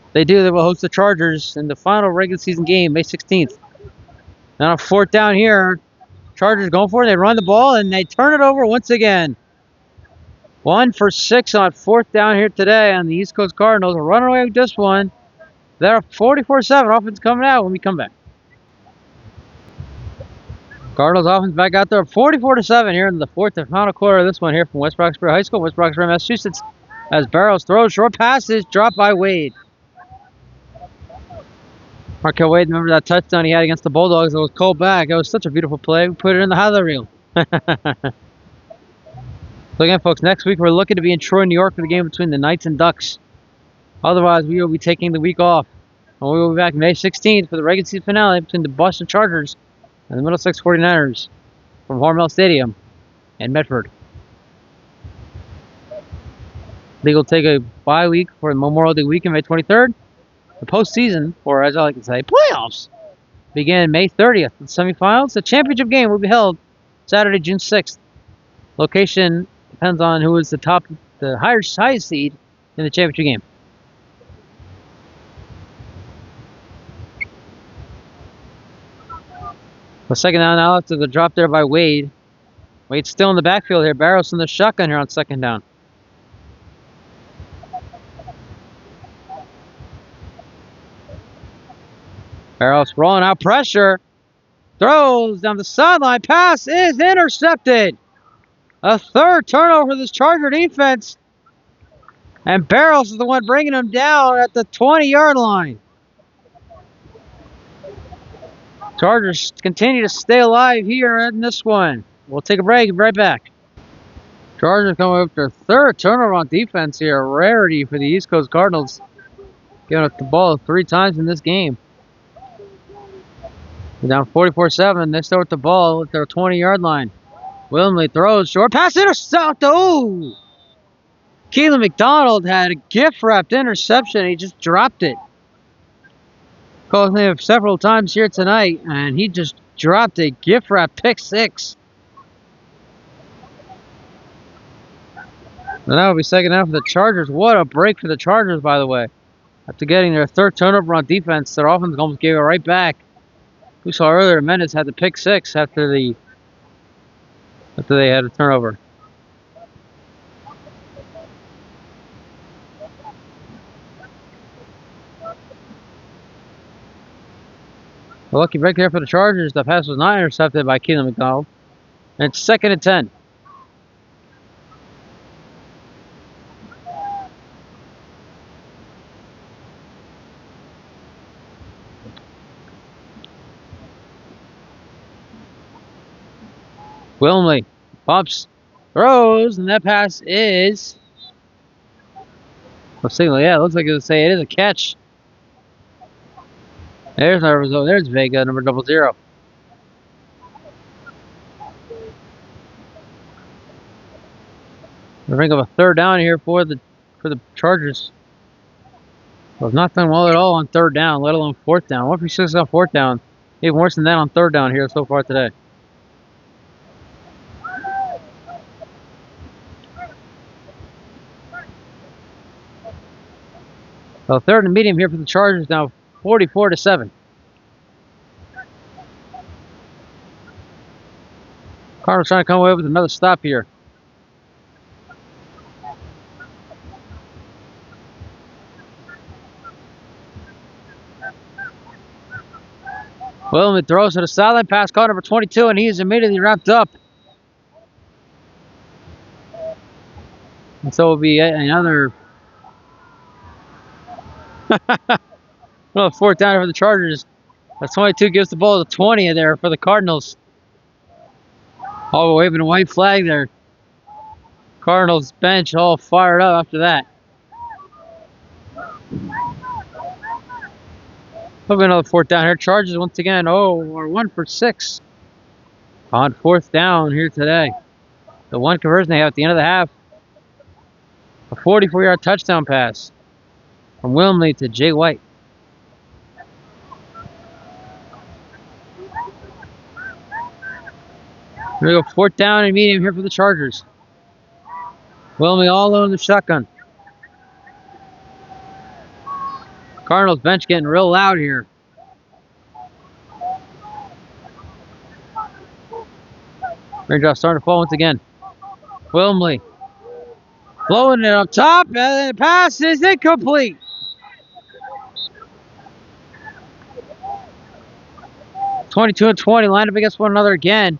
If they do, they will host the Chargers in the final regular season game, May 16th. Now on fourth down here, Chargers going for it. They run the ball and they turn it over once again. 1 for 6 on fourth down here today on the East Coast Cardinals. We're running away with this one. They're 44-7. Offense coming out when we come back. Cardinals offense back out there 44-7 here in the fourth and final quarter of this one here from West Roxbury High School, West Roxbury, Massachusetts. As Barrows throws short passes, dropped by Wade. Markel Wade, remember that touchdown he had against the Bulldogs? It was called back. It was such a beautiful play. We put it in the highlight reel. So again, folks, next week we're looking to be in Troy, New York for the game between the Knights and Ducks. Otherwise, we will be taking the week off. And we will be back May 16th for the regular season finale between the Boston Chargers and the Middlesex 49ers from Hormel Stadium in Medford. They will take a bye week for Memorial Day weekend, May 23rd. The postseason, or as I like to say, playoffs, begin May 30th. The semifinals, the championship game will be held Saturday, June 6th. Location depends on who is the highest seed in the championship game. The second down now after the drop there by Wade. Wade's still in the backfield here. Barrows in the shotgun here on second down. Barrows rolling out pressure. Throws down the sideline. Pass is intercepted. A third turnover for this Charger defense. And Barrows is the one bringing them down at the 20-yard line. Chargers continue to stay alive here in this one. We'll take a break and be right back. Chargers coming up their third turnover on defense here. A rarity for the East Coast Cardinals. Giving up the ball 3 times in this game. They're down 44-7. They start with the ball at their 20-yard line. Willingly throws short pass intercept. Oh! Keelan McDonald had a gift-wrapped interception. He just dropped it. Called him several times here tonight, and he just dropped a gift-wrapped pick 6. And that will be second half for the Chargers. What a break for the Chargers, by the way. After getting their third turnover on defense, their offense almost gave it right back. We saw earlier Mendes had the pick 6 after they had a turnover. A lucky break there for the Chargers. The pass was not intercepted by Keelan McDonald. And it's 2nd and 10. Willingly pumps, throws, and that pass is a signal. Yeah, it looks like it is a catch. There's Vega, number 00. We're bringing up a third down here for the Chargers. Well, not done well at all on third down, let alone fourth down. 1 for 6 on fourth down. Even worse than that on third down here so far today. So 3rd and medium here for the Chargers now, 44-7. Cardinals trying to come away with another stop here. Willman throws to the sideline, pass caught number 22, and he is immediately wrapped up. And so it will be another fourth down for the Chargers. That's 22 gives the ball to 20 there for the Cardinals. All waving a white flag there. Cardinals bench all fired up after that. There'll be another fourth down here. Chargers once again, are 1 for 6 on fourth down here today. The one conversion they have at the end of the half. A 44-yard touchdown pass from Willingly to Jay White. We're going to go fourth down and medium here for the Chargers. Willingly all alone in the shotgun. Cardinals bench getting real loud here. Raindrops starting to fall once again. Willingly blowing it up top, and the pass is incomplete. (22-20) lined up against one another again.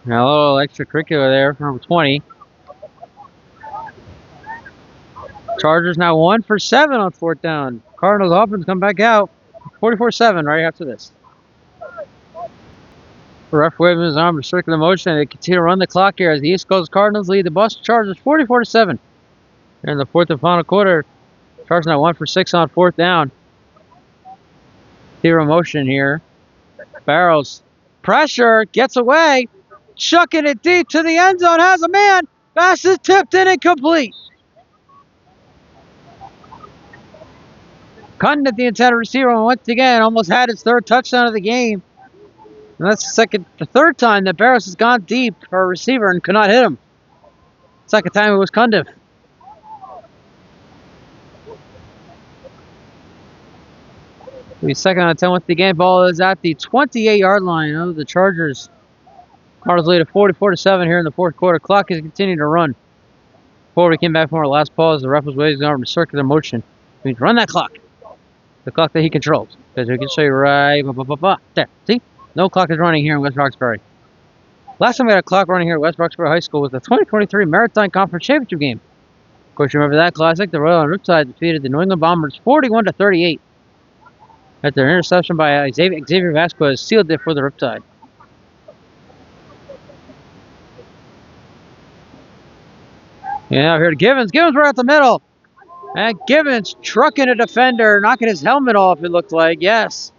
Now a little extracurricular there for number 20. Chargers now 1 for 7 on fourth down. Cardinals offense come back out. 44-7 right after this. Ref waving his arm to circular motion. They continue to run the clock here as the East Coast Cardinals lead the Boston Chargers 44-7. In the fourth and final quarter, Chargers now 1 for 6 on fourth down. Zero motion here. Barrows pressure, gets away, chucking it deep to the end zone, has a man. Pass is tipped and incomplete. Cutting at the intended receiver, and once again almost had his third touchdown of the game. And that's the third time that Barrows has gone deep for a receiver and could not hit him. Second time it was Cundiff. The second on 10 with the game. Ball is at the 28-yard line of the Chargers. Cardinals lead at 44-7 here in the fourth quarter. Clock is continuing to run. Before we came back from our last pause, the ref was waving his arm in circular motion. It means run that clock. The clock that he controls. Because we can show you right there. See? No clock is running here in West Roxbury. Last time we had a clock running here at West Roxbury High School was the 2023 Maritime Conference Championship game. Of course, you remember that classic. The Royal and Riptide defeated the New England Bombers 41-38. After an interception by Xavier Vasquez sealed it for the Riptide. Yeah, here to Givens. Givens right out the middle. And Givens trucking a defender, knocking his helmet off, it looked like. Yes.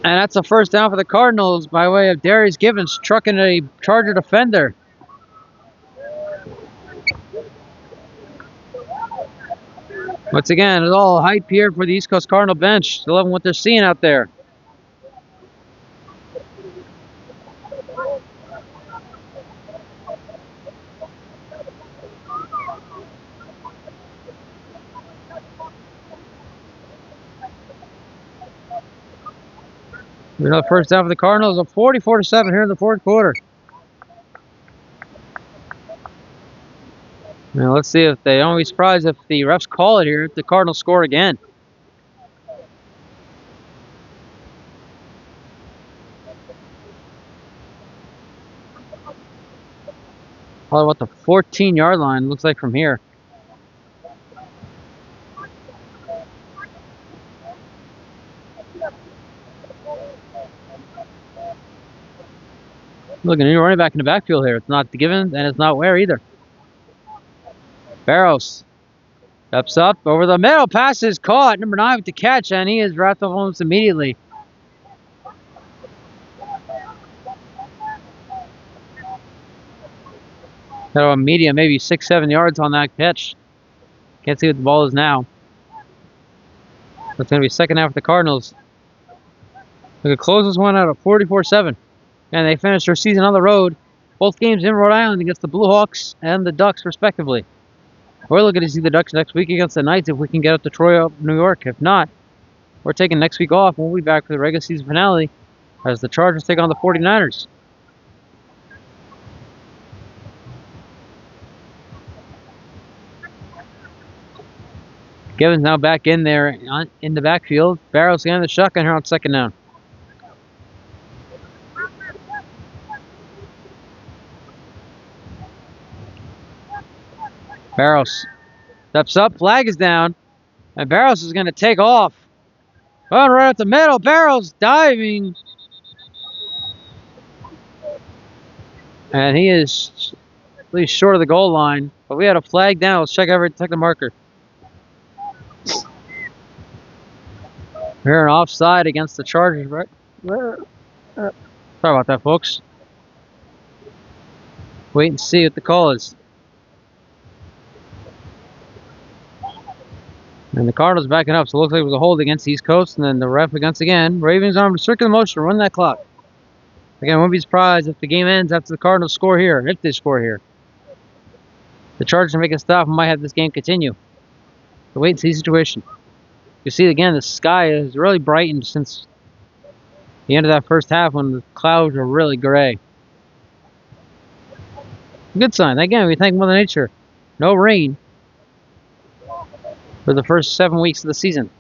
And that's a first down for the Cardinals by way of Darius Givens trucking a Charger defender. Once again, it's all hype here for the East Coast Cardinal bench. They loving what they're seeing out there. Another first down for the Cardinals, a 44-7 here in the fourth quarter. Now let's see if they don't be surprised if the refs call it here if the Cardinals score again. Probably what the 14-yard line looks like from here. Look, a new running back in the backfield here. It's not Givens and it's not Ware either. Barrows steps up over the middle. Pass is caught. Number 9 with the catch, and he is wrapped up almost immediately. Got a medium, maybe 6-7 yards on that catch. Can't see what the ball is now. It's going to be second half for the Cardinals. They could close this one out at 44-7. And they finished their season on the road. Both games in Rhode Island against the Blue Hawks and the Ducks, respectively. We're looking to see the Ducks next week against the Knights if we can get up to Troy, New York. If not, we're taking next week off. We'll be back for the regular season finale as the Chargers take on the 49ers. Givens now back in there in the backfield. Barrows in the shotgun here on second down. Barrows steps up, flag is down, and Barrows is going to take off. Oh, right up the middle, Barrows diving. And he is at least short of the goal line, but we had a flag down. Let's check the marker. We're an offside against the Chargers, right? Sorry about that, folks. Wait and see what the call is. And the Cardinals backing up, so it looks like it was a hold against East Coast, and then the ref against again. Ravens arm circular motion, run that clock. Again, I won't be surprised if the game ends after the Cardinals score here, if they score here. The Chargers make a stop and might have this game continue. The wait and see situation. You see again, the sky has really brightened since the end of that first half when the clouds were really gray. Good sign. Again, we thank Mother Nature. No rain for the first 7 weeks of the season.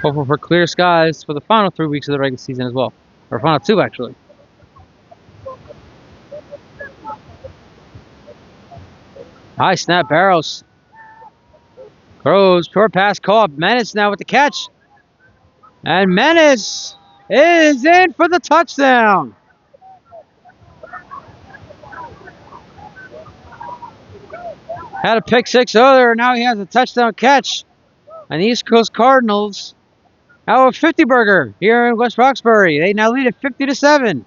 Hopeful for clear skies for the final 3 weeks of the regular season as well. Or final 2, actually. High snap, Barrows. Throws, short pass caught. Menace now with the catch. And Menace is in for the touchdown. Had a pick six earlier, now he has a touchdown catch. And the East Coast Cardinals have a 50 burger here in West Roxbury. They now lead at 50-7.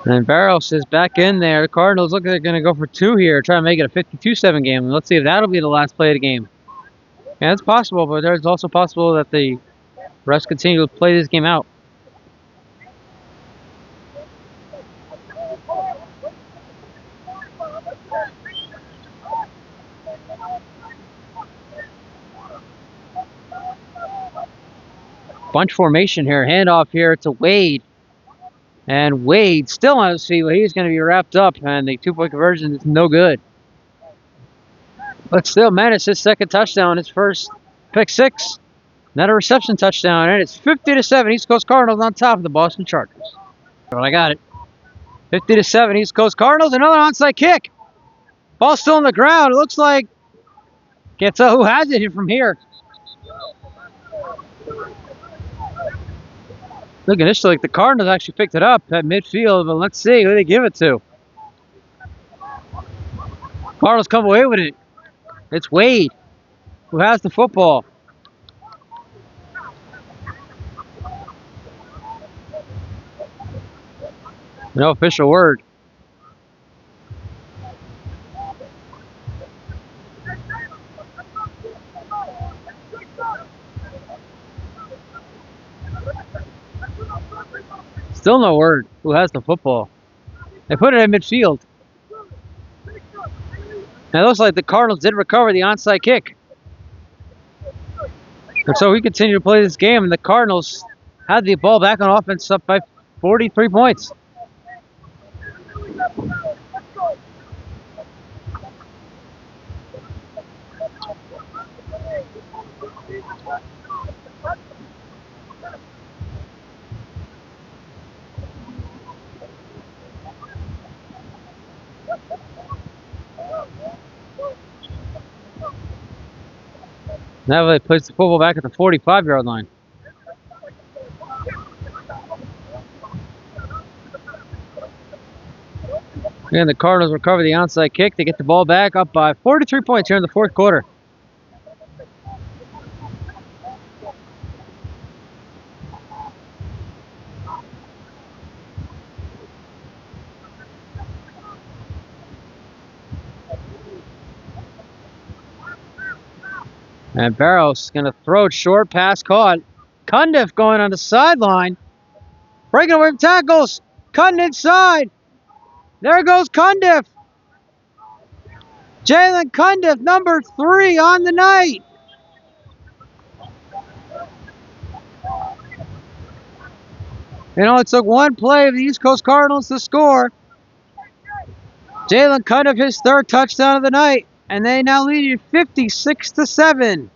And Barros is back in there. The Cardinals look like they're going to go for 2 here, try to make it a 52-7 game. Let's see if that'll be the last play of the game. Yeah, it's possible, but there's also possible that the refs continue to play this game out. Bunch formation here. Handoff here to Wade. And Wade still on his feet, but he's going to be wrapped up, and the 2-point conversion is no good. But still, Menace, his second touchdown, his first pick 6. Another reception touchdown, and it's 50-7. East Coast Cardinals on top of the Boston Chargers. But I got it. 50-7. East Coast Cardinals. Another onside kick. Ball still on the ground. It looks like can't tell who has it from here. Look, initially, like the Cardinals actually picked it up at midfield, but let's see who they give it to. Cardinals come away with it. It's Wade who has the football. No official word. Still no word who has the football. They put it in midfield. And it looks like the Cardinals did recover the onside kick. And so we continue to play this game, and the Cardinals had the ball back on offense, up by 43 points. Now they place the football back at the 45-yard line. And the Cardinals recover the onside kick. They get the ball back, up by 43 points here in the fourth quarter. And Barros going to throw it short, pass caught. Cundiff going on the sideline. Breaking away from tackles. Cutting inside. There goes Cundiff. Jalen Cundiff, number 3 on the night. You know, it took one play of the East Coast Cardinals to score. Jalen Cundiff, his 3rd touchdown of the night. And they now lead it 56-7.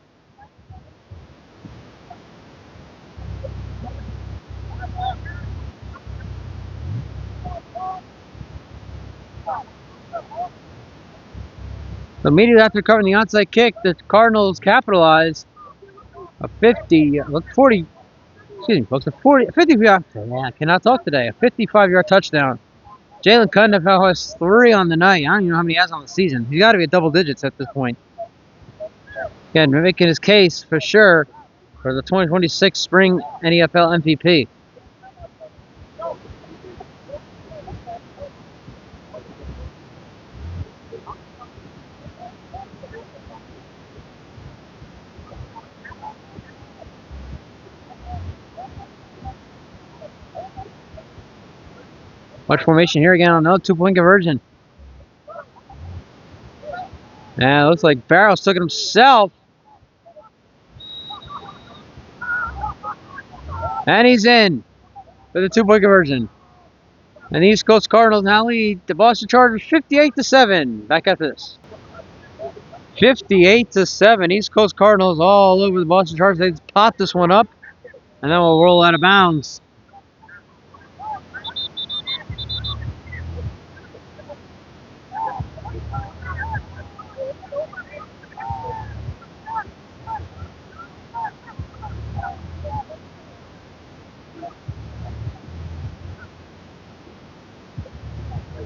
So immediately after covering the onside kick, the Cardinals capitalized a 40, excuse me, folks, a 50, yeah, I cannot talk today, a 55-yard touchdown. Jalen Cundiff has 3 on the night. I don't even know how many he has on the season. He's got to be at double digits at this point. Again, making his case for sure for the 2026 spring NFL MVP. Much formation here again on another 2-point conversion. And it looks like Barros took it himself. And he's in for the 2-point conversion. And the East Coast Cardinals now lead the Boston Chargers 58-7. Back at this. 58-7. East Coast Cardinals all over the Boston Chargers. They pop this one up. And then we'll roll out of bounds.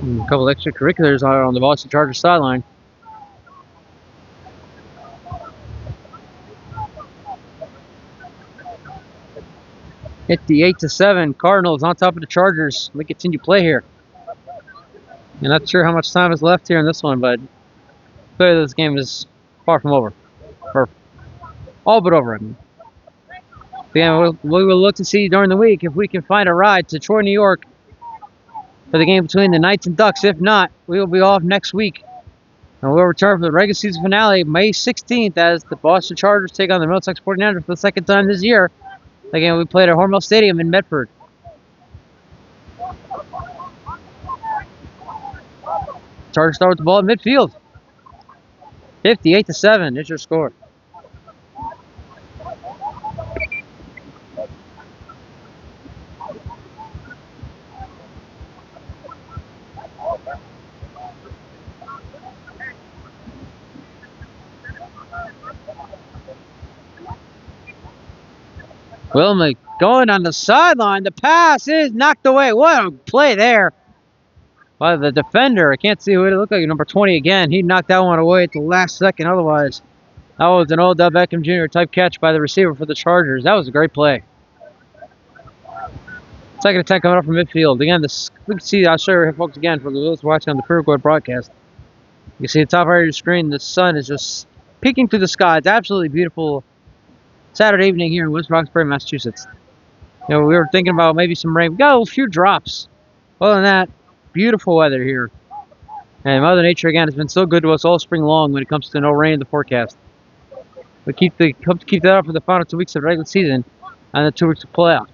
A couple extracurriculars are on the Boston Chargers sideline. Hit the 8-7. Cardinals on top of the Chargers. We continue play here. I'm not sure how much time is left here in this one, but clearly this game is far from over. Or all but over, I mean. Again, we will look to see during the week if we can find a ride to Troy, New York for the game between the Knights and Ducks. If not, we will be off next week. And we'll return for the regular season finale May 16th as the Boston Chargers take on the Middlesex 49ers for the second time this year. Again, we played at Hormel Stadium in Medford. Chargers start with the ball at midfield. 58-7 is your score. Wilma going on the sideline. The pass is knocked away. What a play there by the defender. I can't see who it looked like. Number 20 again. He knocked that one away at the last second. Otherwise, that was an Odell Beckham Jr. type catch by the receiver for the Chargers. That was a great play. Second attack coming up from midfield. Again, we can see, I'll show you folks again for those watching on the pre-recorded broadcast. You can see the top right of your screen, the sun is just peeking through the sky. It's absolutely beautiful Saturday evening here in West Roxbury, Massachusetts. We were thinking about maybe some rain. We got a few drops. Other than that, beautiful weather here. And Mother Nature, again, has been so good to us all spring long when it comes to no rain in the forecast. We hope to keep that up for the final 2 weeks of the regular season and the 2 weeks of playoffs.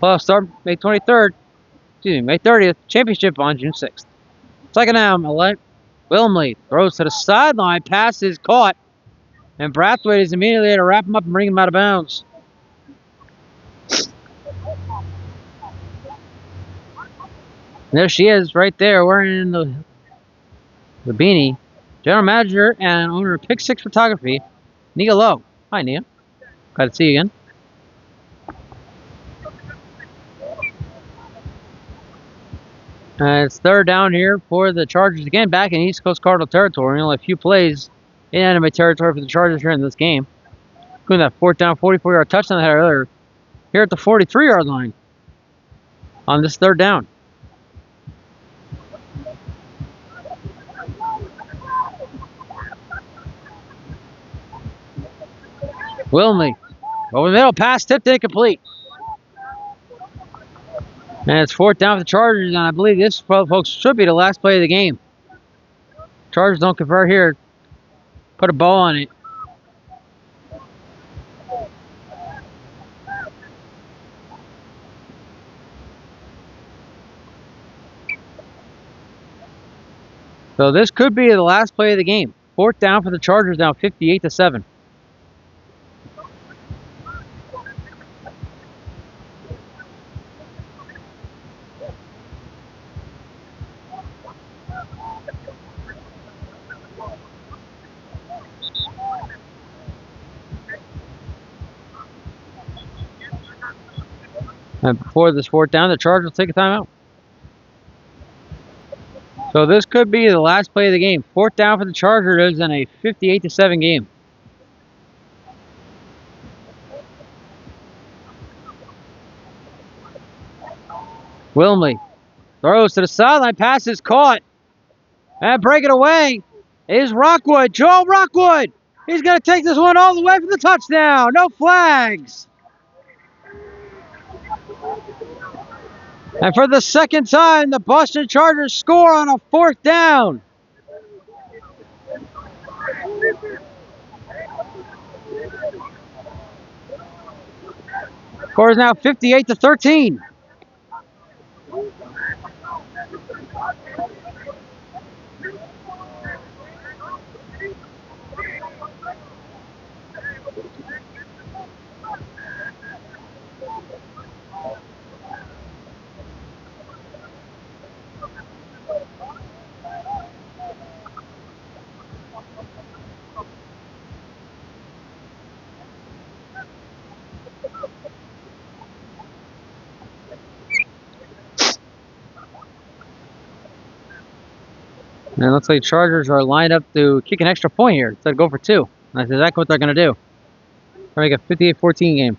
Playoffs start May 23rd. May 30th. Championship on June 6th. Second down, Wilmley throws to the sideline. Pass is caught. And Brathwaite is immediately there to wrap him up and bring him out of bounds. And there she is right there wearing the beanie. General Manager and owner of Pick 6 Photography, Nia Lowe. Hi, Nia. Glad to see you again. It's third down here for the Chargers again, back in East Coast Cardinal territory. Only a few plays in enemy territory for the Chargers here in this game. Including that fourth down, 44-yard touchdown they had earlier. Here at the 43-yard line on this third down. Wilmley over the middle, pass tipped incomplete. And it's fourth down for the Chargers, and I believe this, folks, should be the last play of the game. Chargers don't convert here. Put a ball on it. So this could be the last play of the game. Fourth down for the Chargers, now 58-7. And before this fourth down, the Chargers will take a timeout. So this could be the last play of the game. Fourth down for the Chargers in a 58-7 game. Wilmley throws to the sideline. Pass is caught. And breaking away is Rockwood. Joel Rockwood. He's going to take this one all the way for the touchdown. No flags. And for the second time, the Boston Chargers score on a fourth down. Score is now 58-13. And it looks like Chargers are lined up to kick an extra point here instead of go for two. That's exactly what they're going to do. They're going to make a 58-14 game.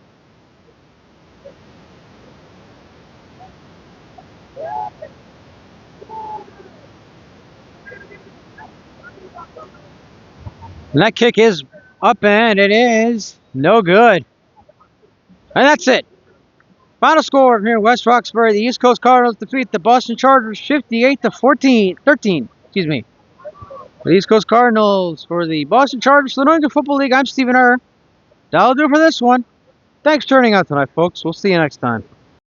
And that kick is up, and it is no good. And that's it. Final score here in West Roxbury. The East Coast Cardinals defeat the Boston Chargers 58-13. Excuse me. The East Coast Cardinals for the Boston Chargers, the New England Football League. I'm Stephen Err. That'll do it for this one. Thanks for turning out tonight, folks. We'll see you next time.